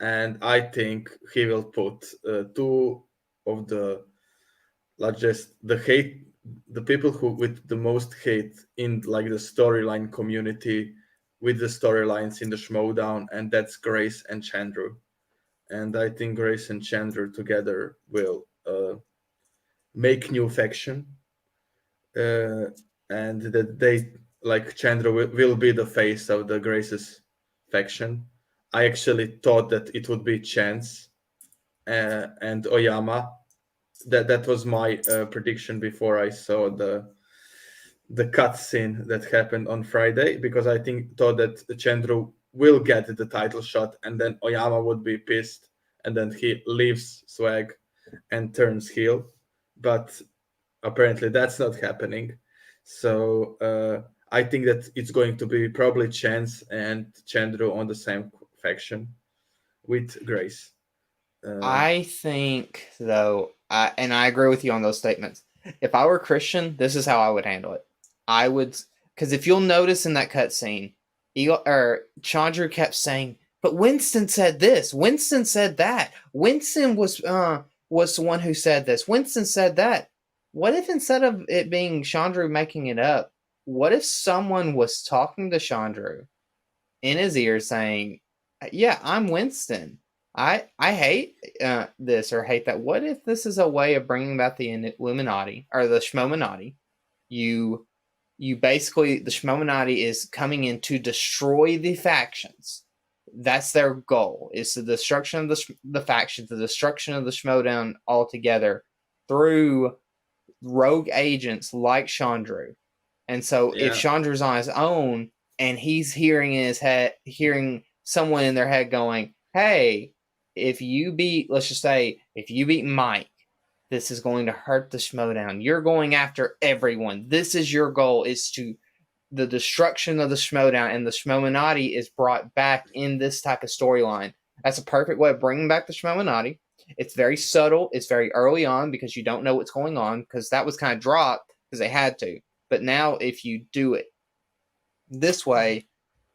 and I think he will put two of the largest the people who with the most hate in like the storyline community with the storylines in the Schmoedown, and that's Grace and Chandru. And I think Grace and Chandru together will make new faction, uh, and that they like Chandru will be the face of the Grace's faction. I actually thought that it would be Chance and Oyama. That was my prediction before I saw the cutscene that happened on Friday, because I thought that Chandru will get the title shot and then Oyama would be pissed and then he leaves Swag and turns heel. But apparently that's not happening. So I think that it's going to be probably Chance and Chandru on the same faction with Grace. I think though, and I agree with you on those statements. If I were Christian, this is how I would handle it. I would, because if you'll notice in that cutscene, Chandra kept saying, "But Winston said this. Winston said that. Winston was the one who said this. Winston said that." What if instead of it being Chandra making it up, what if someone was talking to Chandra in his ear saying, "Yeah, I'm Winston. I hate this or hate that." What if this is a way of bringing back the Illuminati or the Schmoeminati? You basically, the Schmoeminati is coming in to destroy the factions. That's their goal: is the destruction of the factions, the destruction of the Schmoedown altogether through rogue agents like Chandru. And so if Yeah, Chandra's on his own and he's hearing in his head, hearing someone in their head going, "Hey, if you beat, let's just say, if you beat Mike, this is going to hurt the Schmoedown. You're going after everyone. This is your goal, is to the destruction of the Schmoedown, and the Schmoeminati is brought back in this type of storyline." That's a perfect way of bringing back the Schmoeminati. It's very subtle. It's very early on because you don't know what's going on, because that was kind of dropped because they had to. But now, if you do it this way,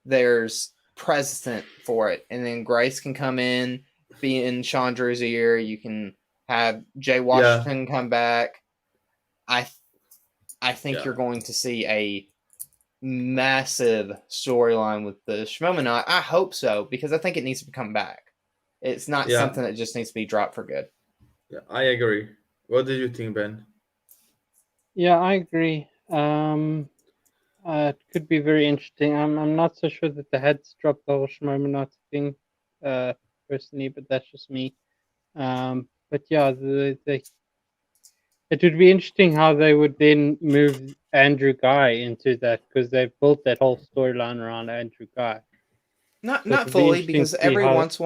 there's precedent for it. And then Grace can come in, be in Chandra's ear. You can have Jay yeah, Washington come back. I I think yeah, you're going to see a massive storyline with the Shmominot. I hope so, because I think it needs to come back. It's not yeah, something that just needs to be dropped for good. yeah. I agree. What do you think, Ben? Yeah, I agree. It could be very interesting. I'm not so sure that the heads dropped the whole Shmoeminati thing, personally, but that's just me. But yeah, it would be interesting how they would then move Andrew Guy into that, because they've built that whole storyline around Andrew Guy. Not So it not would be fully, interesting to because see how. every once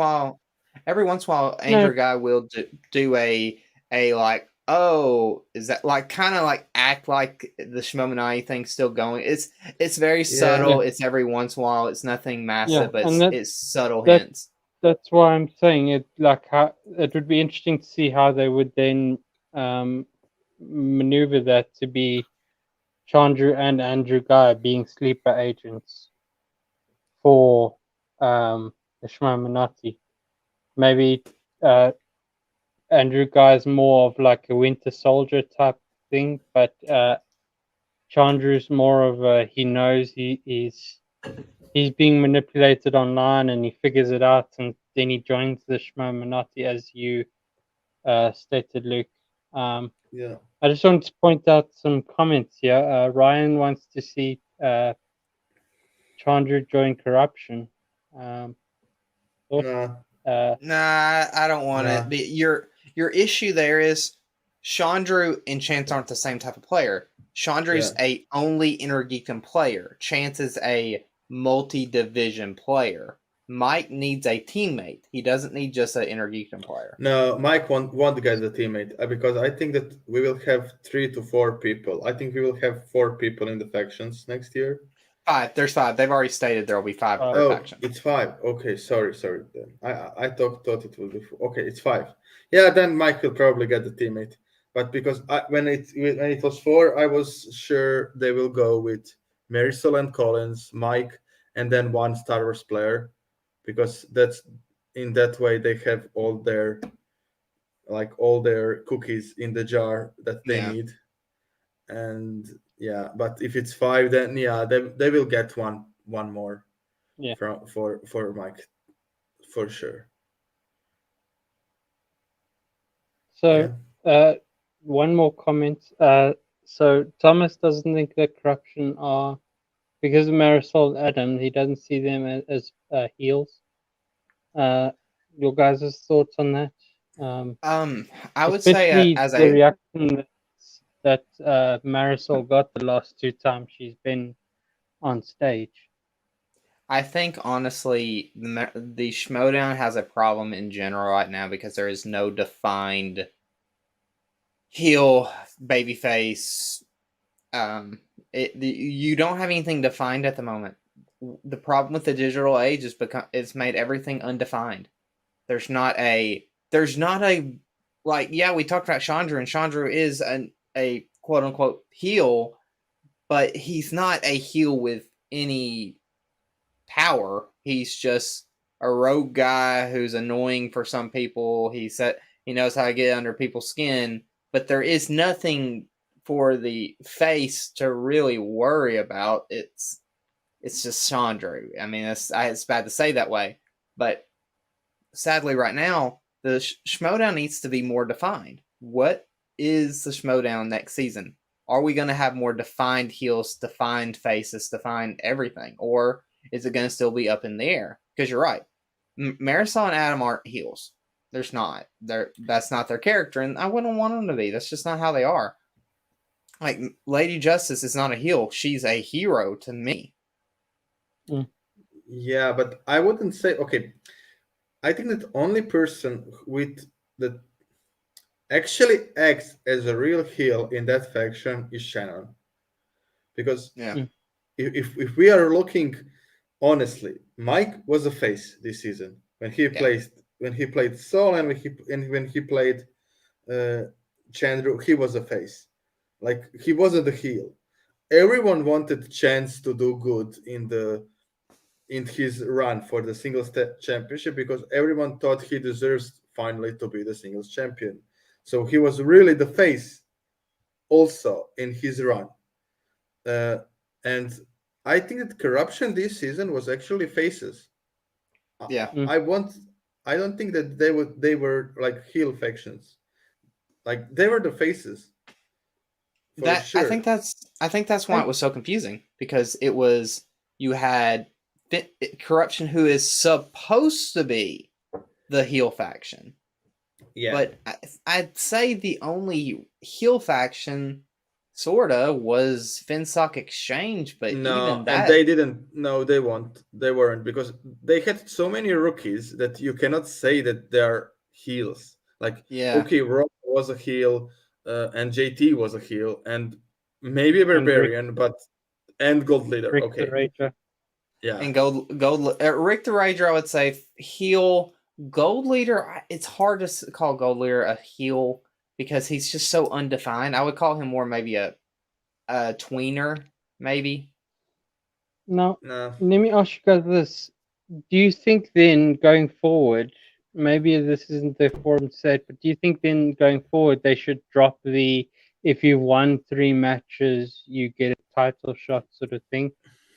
in a while, No, Andrew Guy will do a like, oh, is that like, kind of like act like the Shmominati thing's still going. It's very Yeah, yeah, subtle. It's every once in a while. It's nothing yeah, massive, but and it's subtle that hints. that's why I'm saying it. Like, how it would be interesting to see how they would then um, maneuver that to be Chandru and Andrew Guy being sleeper agents for the Shmominati. Maybe uh, Andrew Guy is more of like a Winter Soldier type thing, but Chandru's more of a, he knows he's being manipulated online and he figures it out, and then he joins the Shmominati, as you stated, Luke. Um, yeah. I just wanted to point out some comments here. Ryan wants to see Chandru join corruption. Um, thoughts? Nah, Uh, Nah, I don't want it. nah. But your issue there is Chandru and Chance aren't the same type of player. Chandru's Yeah. a only Intergeekdom player. Chance is a multi-division player. Mike needs a teammate. He doesn't need just an Intergeekdom player. No, Mike won't get the teammate because I think that we will have 3 to 4 people. I think we will have 4 people in the factions next year. Five. There's five. They've already stated there will be five per Oh, faction. it's 5. Okay, sorry. Then I thought it would be okay. It's 5. Yeah, then Mike will probably get the teammate. But because when it was 4, I was sure they will go with Marisol and Collins, Mike, and then one Star Wars player, because that's in that way they have all their cookies in the jar that they Yeah. need. and yeah, but if it's 5, then yeah, they will get one more Yeah. for Mike for sure. So, Yeah. one more comment. So Thomas doesn't think that corruption are because of Marisol and Adam. He doesn't see them as heels. Your guys' thoughts on that? I would say Especially as the a reaction that Marisol got the last 2 times she's been on stage. I think honestly, the Schmoedown has a problem in general right now because there is no defined heel, babyface. You don't have anything defined at the moment. The problem with the digital age is it's made everything undefined. There's not a like, yeah, we talked about Chandru, and Chandru is a quote unquote heel, but he's not a heel with any power. He's just a rogue guy who's annoying for some people. He knows how to get under people's skin, but there is nothing for the face to really worry about. It's just Chandru. I mean, it's bad to say that way, but sadly, right now the Schmoedown needs to be more defined. What is the Schmoedown next season? Are we going to have more defined heels, defined faces, defined everything, or is it going to still be up in the air? Because you're right, Marisol and Adam aren't heels. There's not. That's not their character, and I wouldn't want them to be. That's just not how they are. Like, Lady Justice is not a heel; she's a hero to me. Yeah, but I wouldn't say okay. I think that only person with that actually acts as a real heel in that faction is Shannon, because Yeah, if we are looking honestly, Mike was a face this season Yeah. when he played Sol and when he played Chandru, he was a face. Like, he wasn't a heel. Everyone wanted Chance to do good in his run for the singles championship because everyone thought he deserves finally to be the singles champion. So he was really the face also in his run. Uh, and I think that corruption this season was actually faces. Yeah. I want. I don't think that they were like heel factions. Like, they were the faces for That I think sure. that's why I it was so confusing, because it was, you had corruption, who is supposed to be the heel faction, Yeah. but I'd say the only heel faction sorta was Finstock Exchange, but No, even and that, they didn't. No, they won't. They weren't, because they had so many rookies that you cannot say that they are heels. Like, yeah, okay, Rob was a heel, and JT was a heel, and maybe a and Barbarian, but and Gold Leader. Rick the Okay, Rager. yeah, and Rick the Rager, I would say heel. Gold Leader, it's hard to call Gold Leader a heel because he's just so undefined. I would call him more maybe a tweener, maybe. Now, no, let me ask you guys this. Do you think then, going forward, maybe this isn't the forum set, but do you think then going forward they should drop the if you won 3 matches, you get a title shot sort of thing?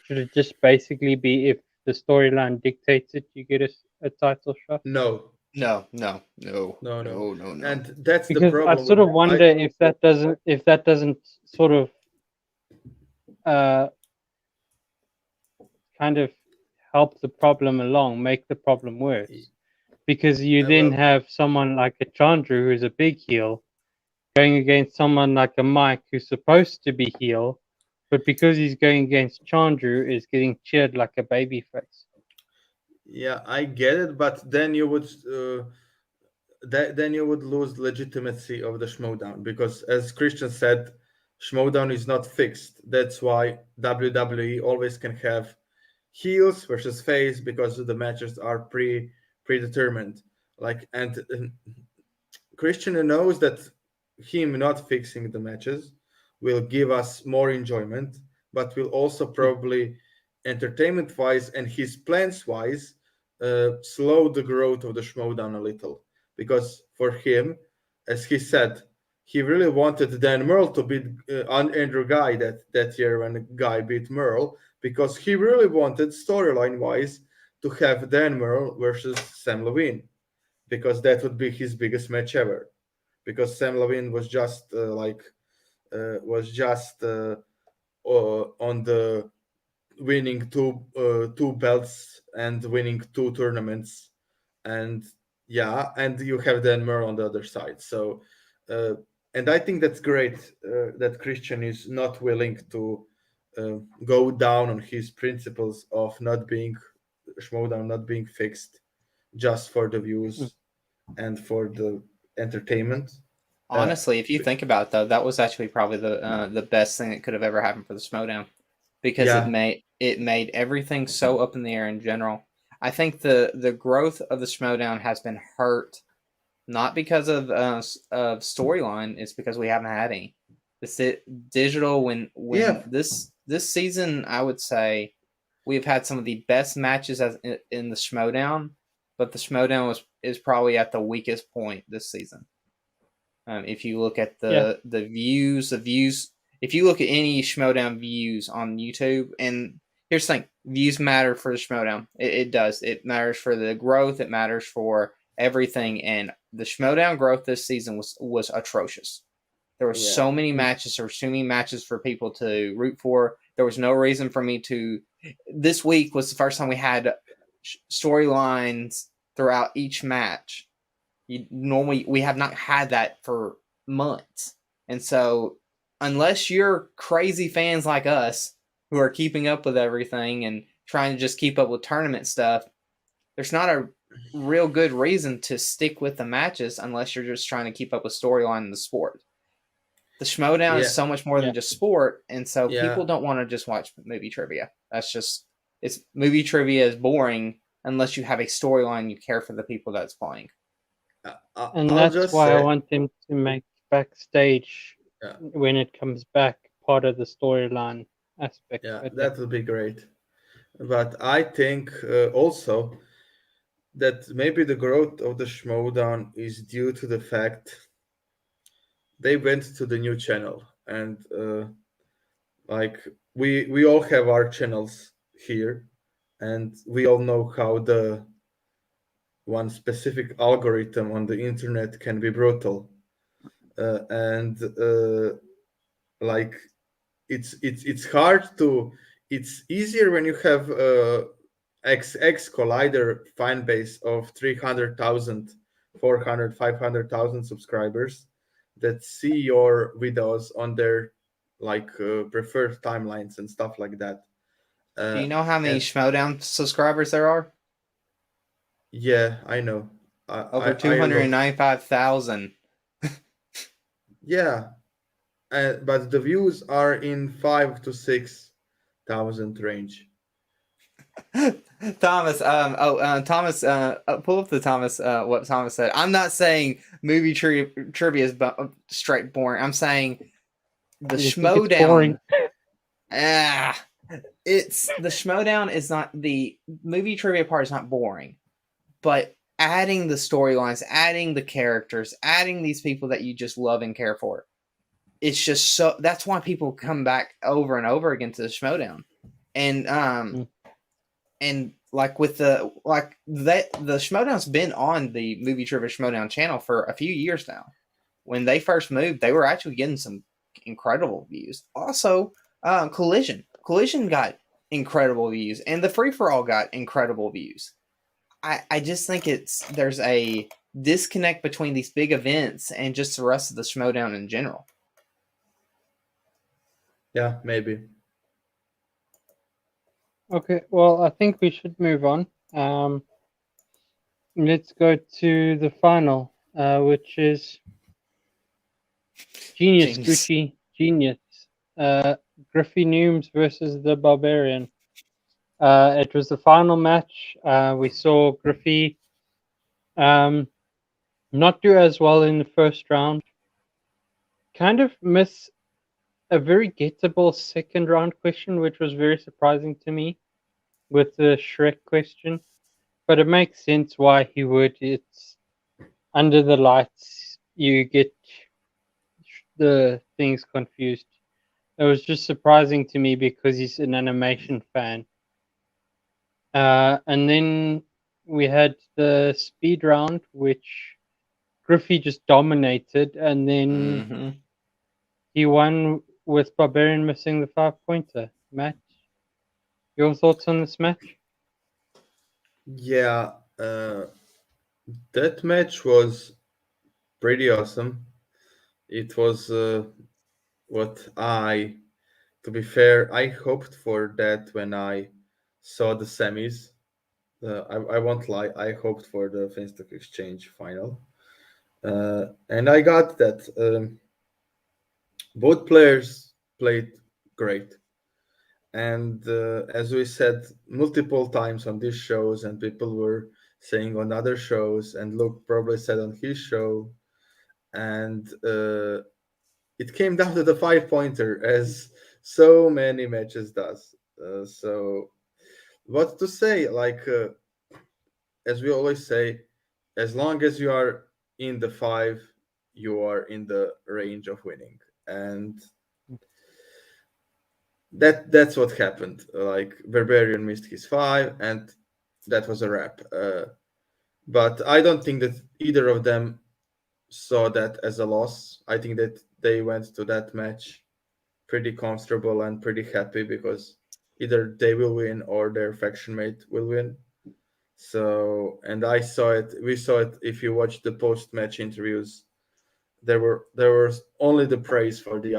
Should it just basically be if the storyline dictates it, you get a title shot? no, No. and that's the Because I problem sort with of wonder if that doesn't sort of uh, kind of help the problem along, make the problem worse. Because you then well, have someone like a Chandru who's a big heel going against someone like a Mike who's supposed to be heel, but because he's going against Chandru is getting cheered like a baby face. yeah, I get it, but then you would. Then you would lose legitimacy of the Schmoedown, because, as Christian said, Schmoedown is not fixed. That's why WWE always can have heels versus face, because the matches are predetermined. Like, and Christian knows that him not fixing the matches will give us more enjoyment, but will also probably, entertainment wise and his plans wise, slow the growth of the Schmoedown a little. Because for him, as he said, he really wanted Dan Merle to beat Andrew Guy that year when Guy beat Merle, because he really wanted, storyline wise, to have Dan Merle versus Sam Levine, because that would be his biggest match ever. Because Sam Levine was just on the winning two belts and winning two tournaments, and yeah, and you have Dan Merle on the other side. So, uh, and I think that's great that Christian is not willing to go down on his principles of not being Schmoedown, not being fixed just for the Mm. views and for the entertainment. Honestly, if you think about it, though, that was actually probably the best thing that could have ever happened for the Schmoedown, because Yeah, it made everything so up in the air in general. I think the growth of the Schmoedown has been hurt, not because of storyline. It's because we haven't had any. This digital when yeah, this season, I would say we've had some of the best matches in the Schmoedown, but the Schmoedown is probably at the weakest point this season. If you look at the views, if you look at any Schmoedown views on YouTube, and here's the thing, views matter for the Schmoedown. It does. It matters for the growth. It matters for everything. And the Schmoedown growth this season was atrocious. There were so many matches. There were so many matches for people to root for. There was no reason for me to. This week was the first time we had storylines throughout each match. Normally we have not had that for months, and so unless you're crazy fans like us who are keeping up with everything and trying to just keep up with tournament stuff, there's not a real good reason to stick with the matches unless you're just trying to keep up with storyline in the sport. The Schmoedown is yeah, so much more than just sport, and so yeah. people don't want to just watch movie trivia. It's movie trivia is boring unless you have a storyline you care for the people that's playing. And I'll that's just why I say, want them to make backstage yeah, when it comes back part of the storyline aspect. yeah, Okay. that would be great. But I think also that maybe the growth of the Schmoedown is due to the fact they went to the new channel, and like we all have our channels here, and we all know how the one specific algorithm on the internet can be brutal, and like it's hard to. It's easier when you have X Collider fan base of 300,000, 400, 500,000 subscribers that see your videos on their preferred timelines and stuff like that. Do Uh, you know how many and Schmoedown subscribers there are? yeah, I know. Over I looked. 295,000. Yeah, but the views are in 5 to 6 thousand range. Thomas, Thomas, pull up the Thomas, what Thomas said. I'm not saying movie trivia is straight boring. I'm saying the You think it's boring? Schmoedown. It's the Schmoedown is not the movie trivia part is not boring, but adding the storylines, adding the characters, adding these people that you just love and care for. It's just so that's why people come back over and over again to the Schmoedown. And and like with the Schmoedown's been on the Movie Trivia Schmoedown channel for a few years now. When they first moved, they were actually getting some incredible views. Also, Collision got incredible views, and the Free for All got incredible views. I just think there's a disconnect between these big events and just the rest of the Schmoedown in general. Yeah, maybe. Okay, well, I think we should move on. Let's go to the final, which is Genius Gucci Genius. Griffey Nooms versus the Barbarian. It was the final match. We saw Griffey not do as well in the first round. Kind of miss a very gettable second round question, which was very surprising to me with the Shrek question. But it makes sense why he would. It's under the lights. You get the things confused. It was just surprising to me because he's an animation fan. And then we had the speed round, which Griffey just dominated, and then Mm-hmm. he won with Barbarian missing the 5-pointer. Matt, your thoughts on this match? Yeah, that match was pretty awesome. It was what to be fair, I hoped for that when I saw the semis. I won't lie, I hoped for the Finstock Exchange final. And I got that. Both players played great. And as we said multiple times on these shows, and people were saying on other shows, and Luke probably said on his show, and it came down to the 5-pointer, as so many matches does. So, what to say? Like as we always say, as long as you are in the five, you are in the range of winning, and that's what happened. Like Barbarian missed his five, and that was a wrap. But I don't think that either of them saw that as a loss. I think that they went to that match pretty comfortable and pretty happy because either they will win or their faction mate will win. So, and I saw it. We saw it. If you watch the post-match interviews, there was only the praise for the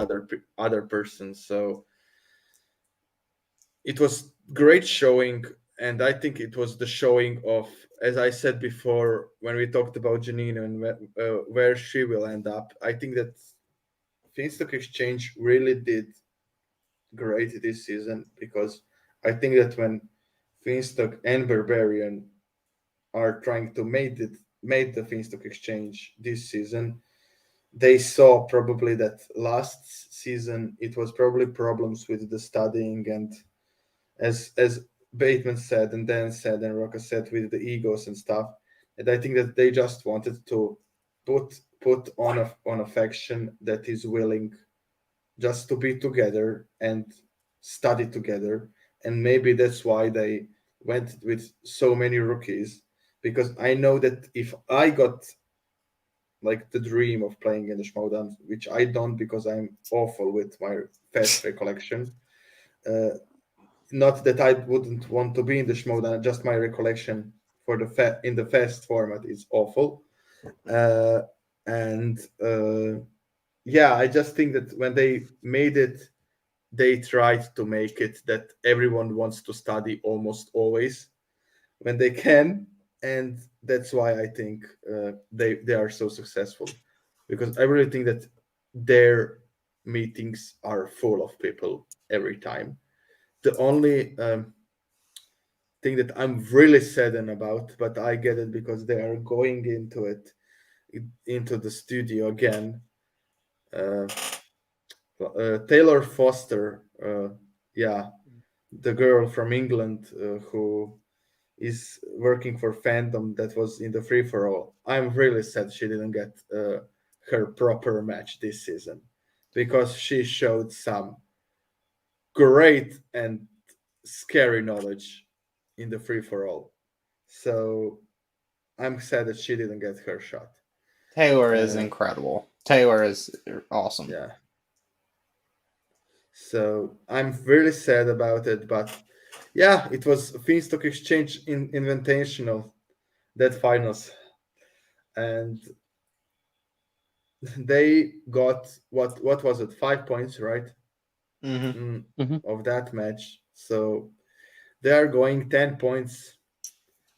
other person. So it was great showing, and I think it was the showing of, as I said before when we talked about Janina and where she will end up. I think that Finstock Exchange really did great this season because I think that when Finstock and Barbarian are trying to made the Finstock Exchange this season, they saw probably that last season it was probably problems with the studying, and as Bateman said and Dan said and Roca said, with the egos and stuff. And I think that they just wanted to put on a faction that is willing just to be together and study together. And maybe that's why they went with so many rookies. Because I know that if I got like the dream of playing in the Schmoedown, which I don't because I'm awful with my fast recollection. Uh, Not that I wouldn't want to be in the Schmoedown, just my recollection for in the fast format is awful. Uh, and yeah, I just think that when they made it, they tried to make it that everyone wants to study almost always when they can, and that's why I think they are so successful, because I really think that their meetings are full of people every time. The only thing that I'm really saddened about, but I get it because they are going into it into the studio again. Uh, Taylor Foster, yeah, the girl from England who is working for Phantom that was in the free for all. I'm really sad she didn't get her proper match this season because she showed some great and scary knowledge in the free for all. So I'm sad that she didn't get her shot. Taylor is Uh, incredible. Taylor is awesome. yeah. So I'm really sad about it, but yeah, it was Finstock Exchange in Invitational, that finals, and they got what was it, 5 points, right? Mm-hmm. Mm, Mm-hmm. of that match. So they are going 10 points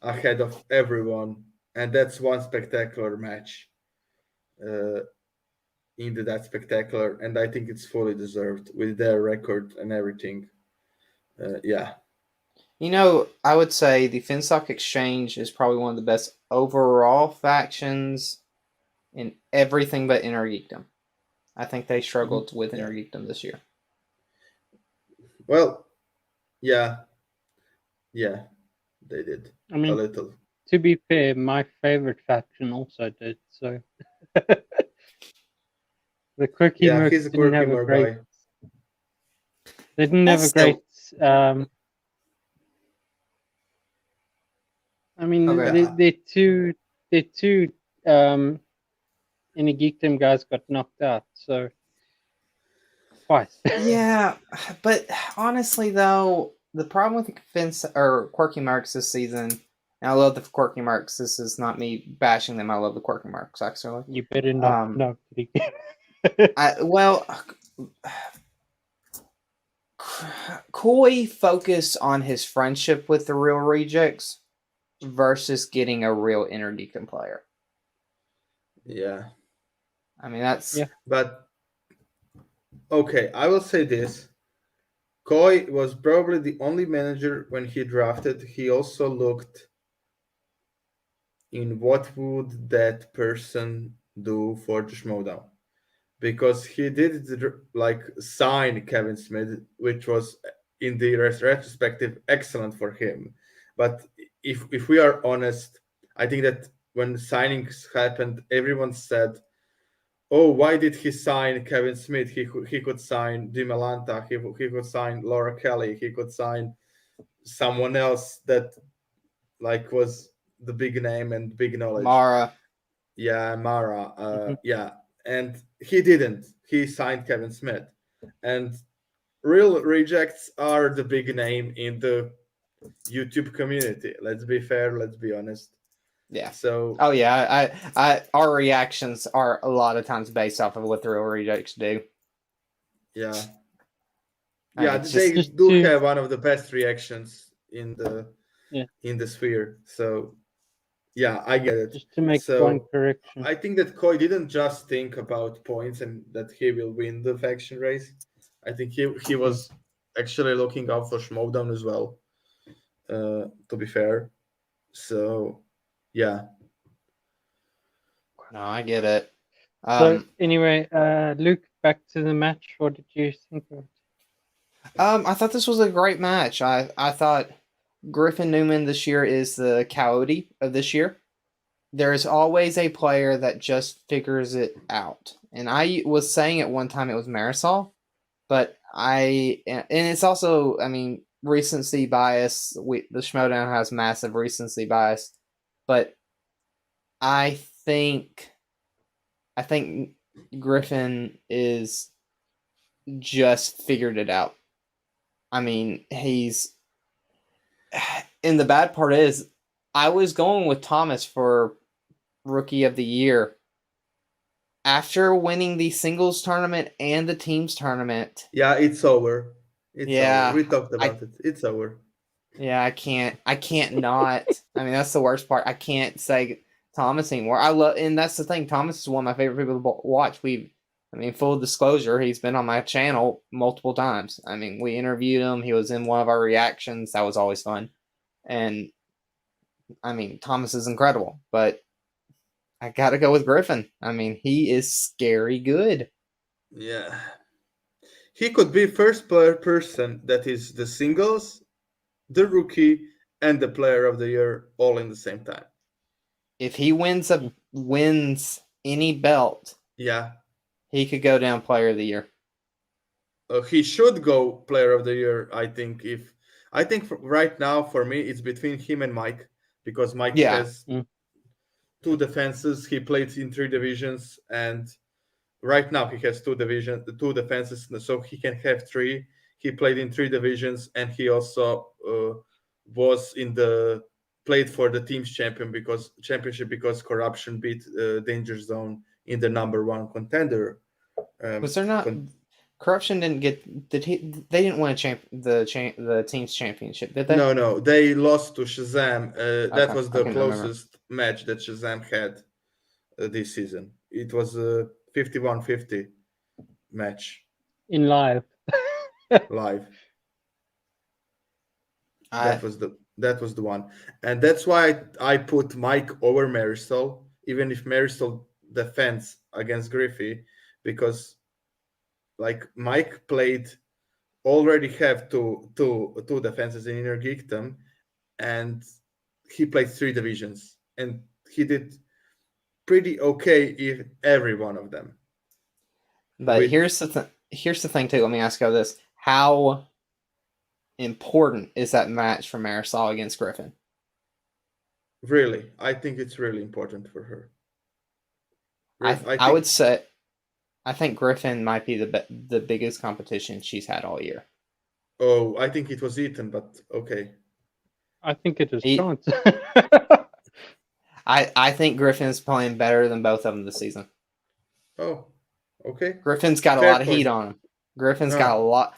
ahead of everyone, and that's one spectacular match. Uh, into that spectacular, and I think it's fully deserved with their record and everything. Yeah. You know, I would say the Finstock Exchange is probably one of the best overall factions in everything but Inner Geekdom. I think they struggled with Yeah. Inner Geekdom this year. Well, yeah, yeah, they did I a mean, little. to be fair, my favorite faction also did. So The quirky Yeah, mercs he's a didn't quirky have a more great. guy. They didn't have a That's great. still I mean, okay. they're two any geekdom guys got knocked out, so twice. Yeah, but honestly though, the problem with quirky marks this season, and I love the quirky marks. This is not me bashing them. I love the quirky marks actually. You better not. Um, No. well, Coy focused on his friendship with the real rejects versus getting a real inner deacon player. Yeah. I mean that's Yeah. But okay, I will say this. Coy was probably the only manager when he drafted. He also looked in what would that person do for the Schmoedown, because he did like sign Kevin Smith, which was in the retrospective excellent for him. But if we are honest, I think that when signings happened, everyone said, "Oh, why did he sign Kevin Smith? He could sign Di Melanta. He could sign Laura Kelly. He could sign someone else that like was the big name and big knowledge." Mara. Yeah, Mara. Mhm. Yeah, and he didn't. He signed Kevin Smith, and real rejects are the big name in the YouTube community. Let's be fair. Let's be honest. Yeah. So Oh yeah, our reactions are a lot of times based off of what the real rejects do. yeah, I mean, yeah, it's they just do have one of the best reactions Yeah. in the sphere. So yeah, I get it. Just to make one So correction. I think that Koi didn't just think about points and that he will win the faction race. I think he was actually looking out for Schmoedown as well. To be fair, so yeah, no, I get it. So anyway, Luke, back to the match. What did you think of it? I thought this was a great match. I thought Griffin Newman this year is the coyote of this year. There is always a player that just figures it out. And I was saying at one time it was Marisol, but and it's also, I mean, recency bias. The Schmoedown has massive recency bias, but I think Griffin is just figured it out. I mean, and the bad part is I was going with Thomas for rookie of the year after winning the singles tournament and the teams tournament. yeah, it's over. It's over. Yeah, We talked about it. It's over. yeah, I can't not. I mean, that's the worst part. I can't say Thomas anymore. And that's the thing. Thomas is one of my favorite people to watch. I mean, full disclosure, he's been on my channel multiple times. I mean, we interviewed him. He was in one of our reactions. That was always fun. And I mean, Thomas is incredible, but I got to go with Griffin. I mean, he is scary good. Yeah, he could be first player person that is the singles, the rookie, and the player of the year all in the same time. If he wins any belt, Yeah, he could go down player of the year. he should go player of the year. I think right now for me it's between him and Mike, because Mike has two defenses. He played in 3 divisions, and right now he has two defenses, so he can have 3. He played in 3 divisions, and he also was in the played for the team's championship because Corruption beat Danger Zone in the number 1 contender. Was there not Corruption didn't get they didn't win the team's championship, did they? No, they lost to Shazam. That Okay, was I the can closest match that Shazam had this season. It was a 51-50 match In live. live. That was the one, and that's why I put Mike over Marisol, even if Marisol defends against Griffey, because like Mike played already have two defenses in Inner Geekdom, and he played 3 divisions, and he did pretty okay in every one of them. But here's the thing too. Let me ask you this: how important is that match for Marisol against Griffin? Really, I think it's really important for her. I would say I think Griffin might be the biggest competition she's had all year. Oh, I think it was Ethan, but okay. I think it was He- Chance. I think Griffin's playing better than both of them this season. Oh, okay. Griffin's got a Fair lot of heat point. on him. Griffin's got a lot.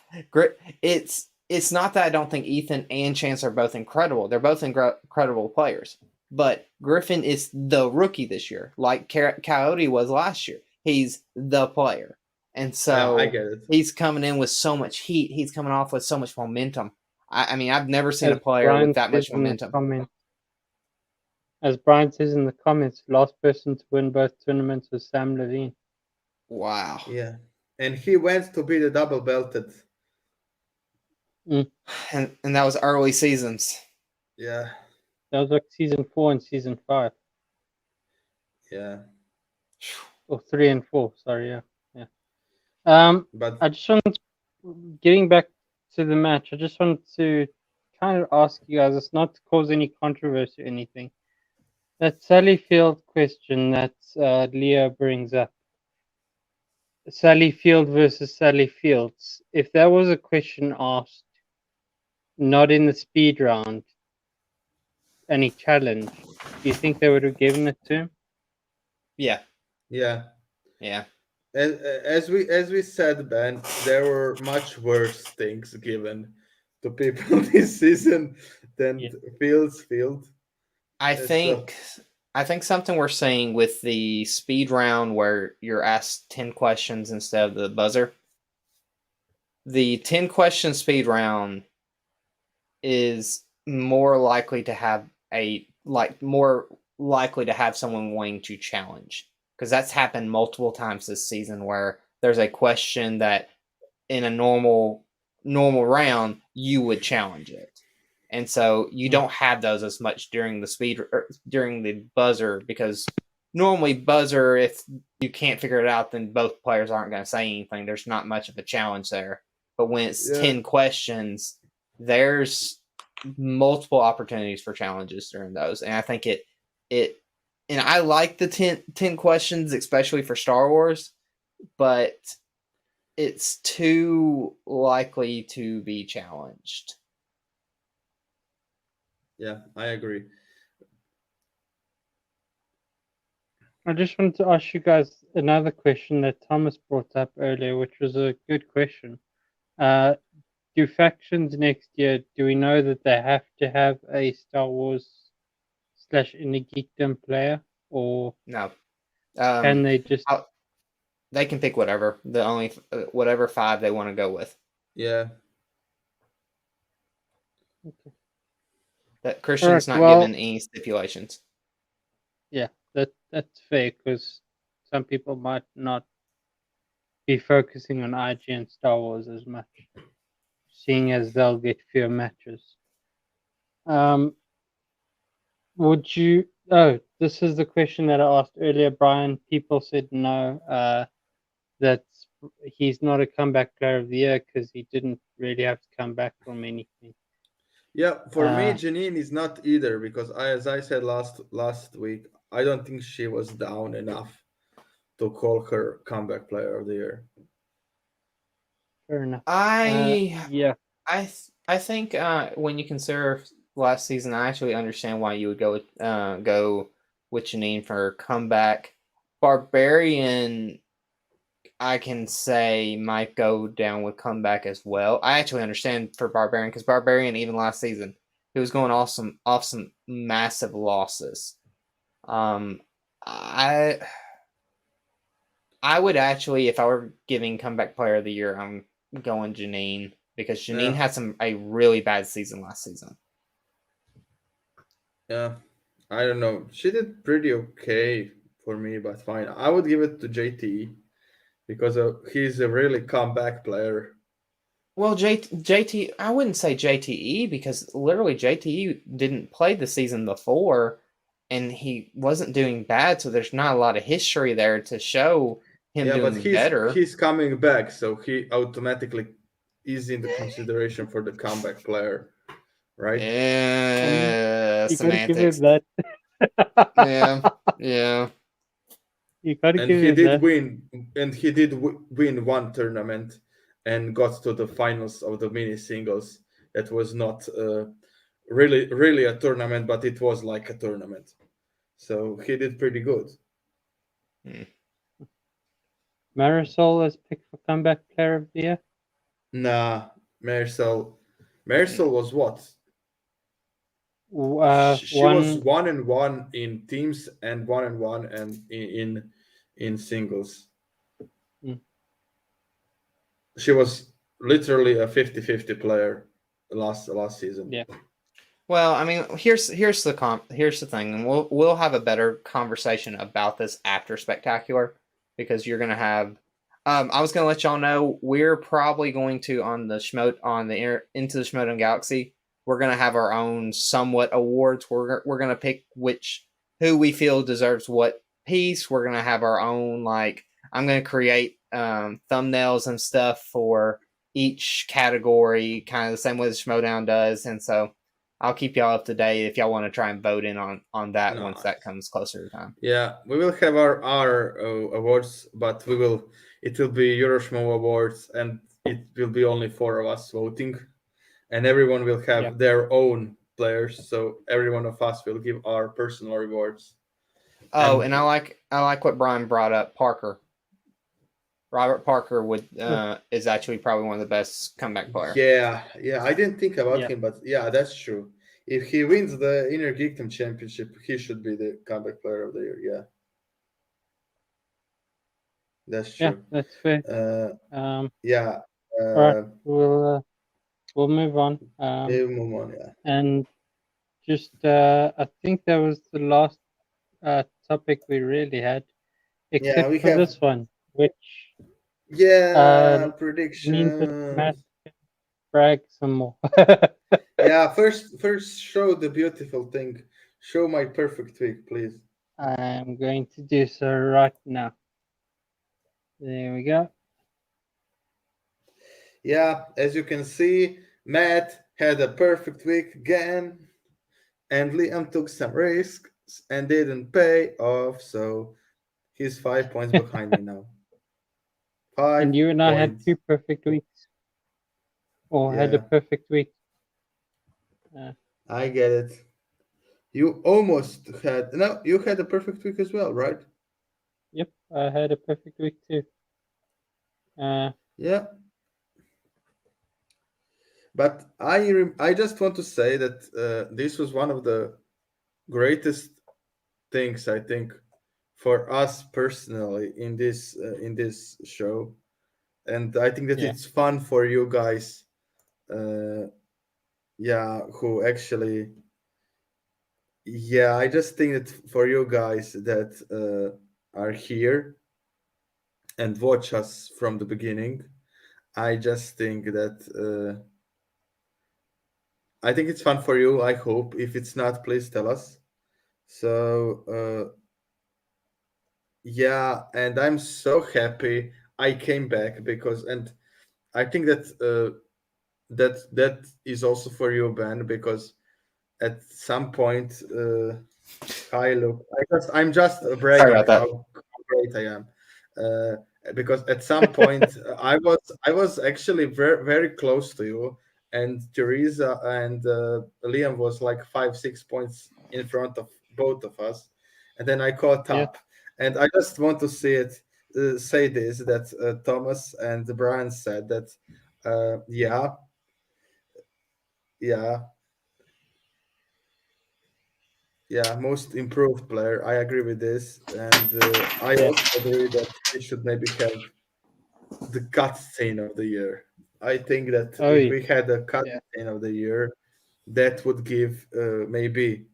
It's not that I don't think Ethan and Chance are both incredible. They're both incredible players. But Griffin is the rookie this year, like Coyote was last year. He's the player. And so I get it. he's coming in with so much heat. He's coming off with so much momentum. I mean, I've never seen As a player Brian with that much says in the momentum. comments- As Brian says in the comments, last person to win both tournaments was Sam Levine. Wow. Yeah, and he went to be the double belted. And that was early seasons. Yeah, That was like season 4 and season 5. yeah. Or 3 and 4, sorry, yeah. But I just want, getting back to the match, I just want to kind of ask you guys, it's not to cause any controversy or anything, that Sally Field question that Leo brings up. Sally Field versus Sally Fields. If that was a question asked, not in the speed round, any challenge, do you think they would have given it to him? Yeah. yeah, Yeah. as we said, Ben, there were much worse things given to people this season than Field. I So- think something we're seeing with the speed round where you're asked 10 questions instead of the buzzer. The 10 question speed round is more likely to have someone wanting to challenge, because that's happened multiple times this season where there's a question that in a normal round you would challenge it. And so you don't have those as much during the buzzer, because normally buzzer, if you can't figure it out, then both players aren't going to say anything. There's not much of a challenge there. But when it's 10 questions, there's multiple opportunities for challenges during those. And I think and I like the 10 questions, especially for Star Wars, but it's too likely to be challenged. Yeah, I agree. I just wanted to ask you guys another question that Thomas brought up earlier, which was a good question. Do factions next year, do we know that they have to have a Star Wars / Inner Geekdom player, or No. can they just... They can pick whatever. Whatever 5 they want to go with. Yeah. Okay. That Christian's not given any stipulations. Yeah, that's fair, because some people might not be focusing on IG and Star Wars as much, seeing as they'll get fewer matches. Would you... Oh, this is the question that I asked earlier, Brian. People said no, that he's not a comeback player of the year because he didn't really have to come back from anything. Yeah, for me, Janine is not either, because as I said last week, I don't think she was down enough to call her comeback player of the year. Fair enough. I think when you consider last season, I actually understand why you would go with Janine for comeback. Barbarian, I can say, might go down with comeback as well. I actually understand for Barbarian, because Barbarian, even last season, he was going off some massive losses. I would actually, if I were giving comeback player of the year, I'm going Janine, because Janine had a really bad season last season. Yeah, I don't know. She did pretty okay for me, but fine. I would give it to JT, because he's a really comeback player. Well, JT, I wouldn't say JTE, because literally JTE didn't play the season before, and he wasn't doing bad, so there's not a lot of history there to show him Yeah, but doing better. he's coming back, so he automatically is in the consideration for the comeback player, right? You gotta give him Semantics. that. Yeah. You gotta And give he him did that. win, and he did win one tournament and got to the finals of the mini singles. That was not really a tournament, but it was like a tournament. So he did pretty good. Marisol is picked for comeback player of the year. Nah, Marisol was what? She was One. 1-1 in teams and 1-1 and in singles. Mm. She was literally a 50-50 player last season. Yeah. Well, I mean, here's the thing, and we'll have a better conversation about this after Spectacular, because you're gonna have. I was gonna let y'all know we're probably going to on the Into the Schmoedown Galaxy. We're gonna have our own somewhat awards. We're gonna pick who we feel deserves what piece. We're gonna have our own, like, I'm gonna create thumbnails and stuff for each category, kind of the same way the Schmoedown does, and so I'll keep y'all up to date if y'all want to try and vote in on that once that comes closer to time. Yeah, we will have our awards, but it will be Euro Schmoe Awards, and it will be only 4 of us voting, and everyone will have their own players. So every one of us will give our personal rewards. Oh, and I like what Brian brought up. Parker. Robert Parker is actually probably one of the best comeback players. Yeah, I didn't think about him, but yeah, that's true. If he wins the Inner Geekdom Championship, he should be the comeback player of the year. Yeah, that's true. Yeah, that's fair. Yeah. All right, we'll move on. Move on. Yeah. And just I think that was the last topic we really had, except we for have this one, which predictions. means that Matt can brag some more. Yeah, first show the beautiful thing. Show my perfect week, please. I'm going to do so right now. There we go. Yeah, as you can see, Matt had a perfect week again, and Liam took some risks and didn't pay off, so he's 5 points behind me now. 5 And you and I had points. 2 perfect weeks, or had a perfect week. I get it. You almost had you had a perfect week as well, right? Yep, I had a perfect week too. Yeah. But I just want to say that this was one of the greatest things, I think, for us personally in this show, and I think that it's fun for you guys. Who actually. Yeah, I just think that for you guys that are here and watch us from the beginning, I just think that I think it's fun for you. I hope. If it's not, please tell us. So yeah, and I'm so happy I came back and I think that that is also for you, Ben, because at some point, hi, look, I'm just bragging how great I am. Because at some point I was actually very very close to you, and Teresa and Liam was like 5-6 points in front of both of us, and then I caught up. And I just want to say this that Thomas and Brian said that yeah, most improved player. I agree with this, and I also agree that we should maybe have the cutscene of the year. I think that if we had a cutscene of the year, that would give maybe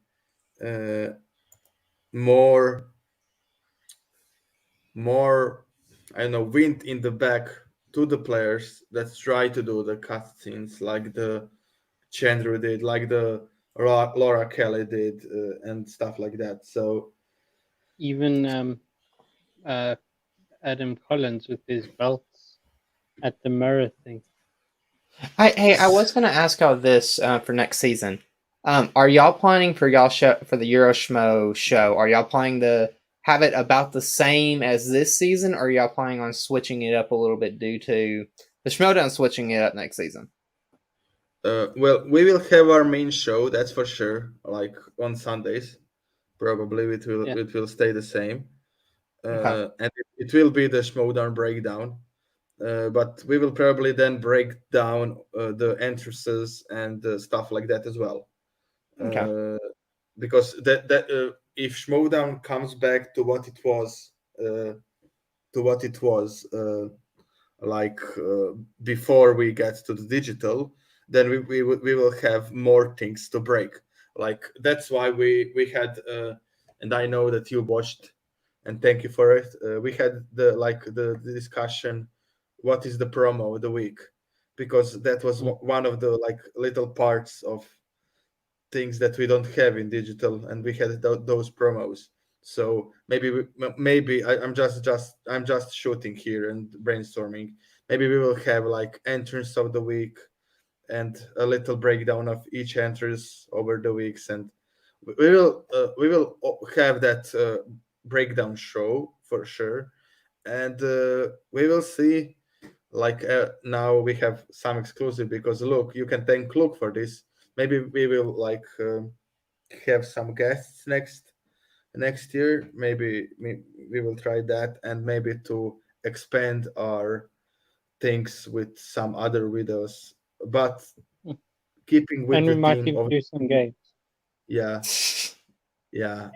more I don't know, wind in the back to the players that try to do the cutscenes like the Chandru did, like the Laura Kelly did, and stuff like that. So even Adam Collins with his belts at the mirror thing. I was going to ask y'all this for next season. Are y'all planning for the Euro Schmoe show? Are y'all planning to have it about the same as this season, or are y'all planning on switching it up a little bit due to the Schmoedown switching it up next season? Well, we will have our main show, that's for sure. Like on Sundays, probably it will stay the same, Okay. and it will be the Schmoedown breakdown. But we will probably then break down the entrances and stuff like that as well. Okay. Because if Schmoedown comes back to what it was, like before we get to the digital, then we will have more things to break. Like that's why we had, and I know that you watched, and thank you for it. We had the discussion, what is the promo of the week, because that was one of the like little parts of things that we don't have in digital, and we had those promos. So maybe I'm just shooting here and brainstorming. Maybe we will have like entrance of the week and a little breakdown of each entrance over the weeks, and we will have that breakdown show for sure, and we will see. Like now we have some exclusive, because look, you can thank Luke for this. Maybe we will like have some guests next year. Maybe we will try that, and maybe to expand our things with some other videos, but keeping with And we the might theme of, introduce some games. yeah,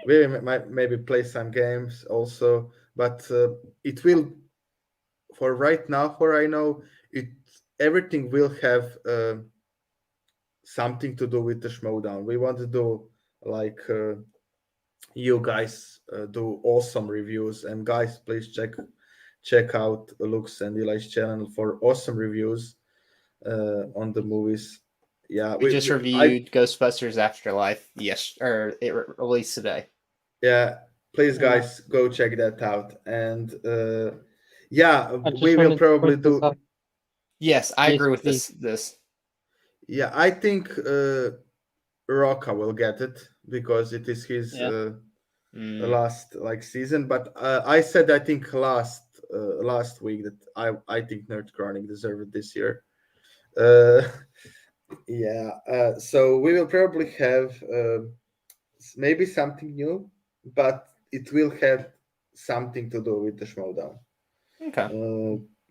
we might maybe play some games also, but it will, for right now, for I know it, everything will have something to do with the Schmoedown. We want to do like you guys do awesome reviews, and guys, please check out Luke's and Eli's channel for awesome reviews on the movies. Yeah, We just reviewed Ghostbusters Afterlife. Yes, or it released today. Yeah, please Yeah. guys, go check that out, and yeah, I just we will wanted to probably point this do. out. Yes, I Yes, agree with please. this. Yeah, I think Rocca will get it because it is his Yeah. last like season. But I said I think last week that I think Nerd Chronic deserved it this year. Uh, yeah, so we will probably have maybe something new, but it will have something to do with the Schmoedown. Okay.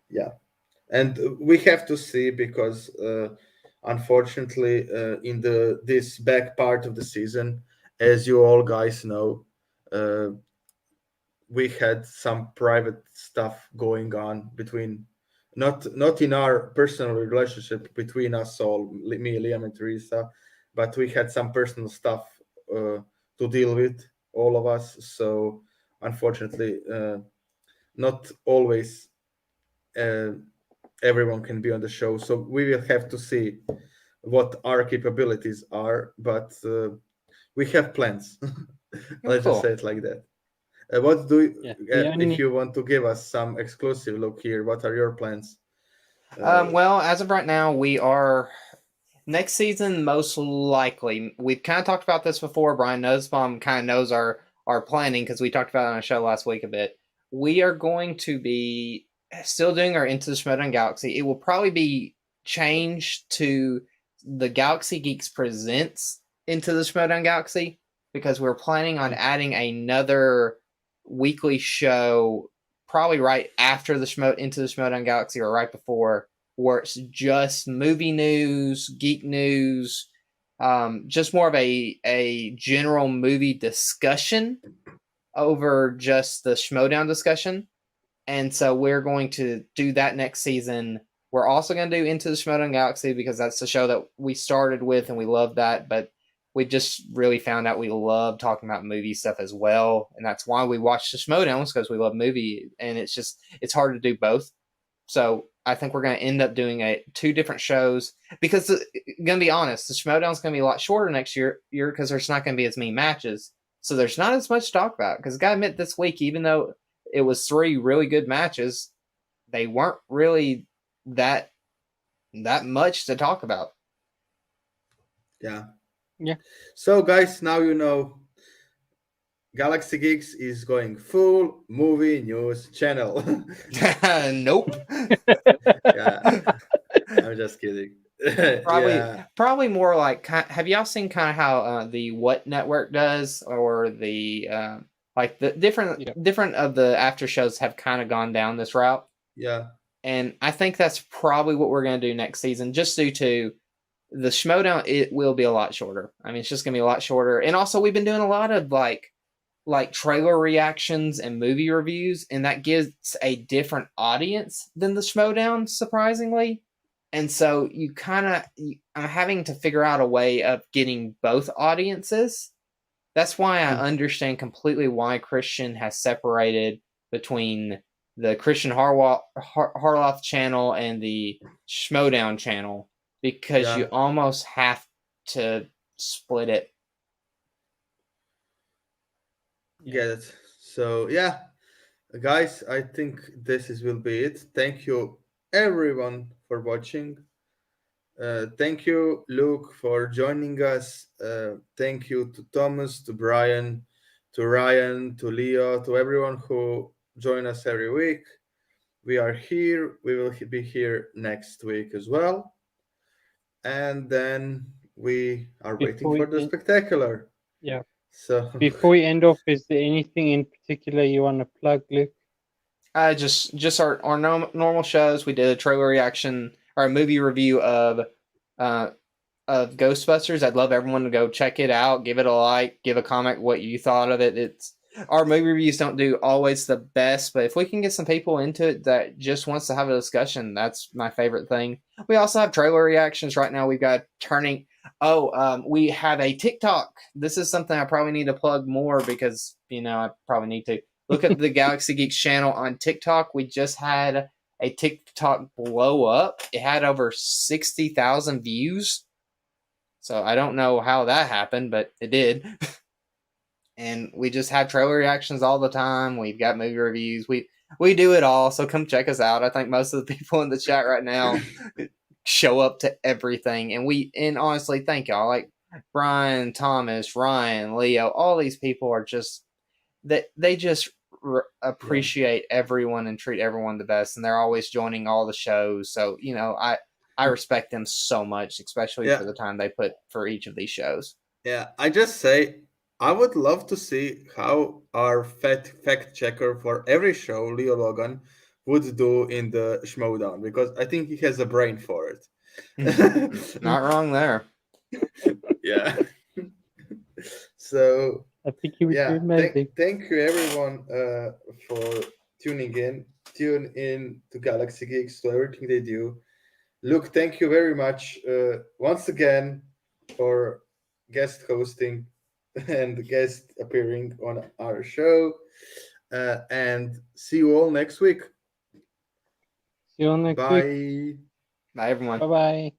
Yeah, and we have to see, because unfortunately in the this back part of the season, as you all guys know, uh, we had some private stuff going on between, not in our personal relationship between us all, me, Liam, and Teresa, but we had some personal stuff to deal with, all of us. So unfortunately, not always uh, everyone can be on the show. So we will have to see what our capabilities are, but we have plans. Let's just Cool. say it like that. What do you, Yeah. We only if need, you want to give us some exclusive look here? What are your plans? Well, as of right now, we are next season most likely. We've kind of talked about this before. Brian Nussbaum kind of knows our planning because we talked about it on a show last week a bit. We are going to be still doing our Into the Schmoedown Galaxy. It will probably be changed to the Galaxy Geeks Presents Into the Schmoedown Galaxy, because we're planning on adding another weekly show probably right after the Into the Schmoedown Galaxy, or right before, where it's just movie news, geek news, just more of a general movie discussion over just the Schmoedown discussion. And so we're going to do that next season. We're also going to do Into the Schmoedown Galaxy, because that's the show that we started with and we love that. But we just really found out we love talking about movie stuff as well. And that's why we watch the Schmoedowns, because we love movie. And it's hard to do both. So I think we're going to end up doing two different shows, because going to be honest, the Schmoedown's going to be a lot shorter next year because there's not going to be as many matches. So there's not as much to talk about. Because I got to admit, this week, even though it was 3 really good matches. They weren't really that much to talk about. Yeah. Yeah. So, guys, now you know Galaxy Geeks is going full movie news channel. Nope. Yeah, I'm just kidding. Yeah, Probably more like. Have y'all seen kind of how the What Network does, or the like the different of the after shows have kind of gone down this route? yeah, And I think that's probably what we're going to do next season, just due to the Schmoedown. It will be a lot shorter. I mean, it's just going to be a lot shorter. And also, we've been doing a lot of like trailer reactions and movie reviews, and that gives a different audience than the Schmoedown, surprisingly. And so you kind of, I'm having to figure out a way of getting both audiences. That's why I understand completely why Christian has separated between the Christian Harloff channel and the Schmoedown channel, because you almost have to split it. Get it. So yeah, guys, I think will be it. Thank you everyone for watching. Thank you, Luke, for joining us. Thank you to Thomas, to Brian, to Ryan, to Leo, to everyone who join us every week. We are here. We will be here next week as well. And then we are waiting for the spectacular. Yeah. So before we end off, is there anything in particular you want to plug, Luke? Just our normal shows. We did a trailer reaction or a movie review of Ghostbusters. I'd love everyone to go check it out, give it a like, give a comment what you thought of it. It's our movie reviews don't do always the best, but if we can get some people into it that just wants to have a discussion, that's my favorite thing. We also have trailer reactions right now. We've got we have a TikTok. This is something I probably need to plug more because I probably need to look at the Galaxy Geeks channel on TikTok. We just had a TikTok blow up. It had over 60,000 views. So I don't know how that happened, but it did. And we just have trailer reactions all the time. We've got movie reviews. We do it all. So come check us out. I think most of the people in the chat right now show up to everything. And honestly, thank y'all. Like Brian, Thomas, Ryan, Leo, all these people are just they just appreciate everyone and treat everyone the best, and they're always joining all the shows. So I respect them so much, especially for the time they put for each of these shows. Yeah, I just say I would love to see how our fact checker for every show, Leo Logan, would do in the Schmoedown, because I think he has a brain for it. Not wrong there. Yeah. So I think he would do amazing. Thank you everyone for tuning in. Tune in to Galaxy Geeks, to everything they do. Luke, thank you very much once again for guest hosting and guest appearing on our show. And see you all next week. See you all next week. Bye. Bye, everyone. Bye-bye.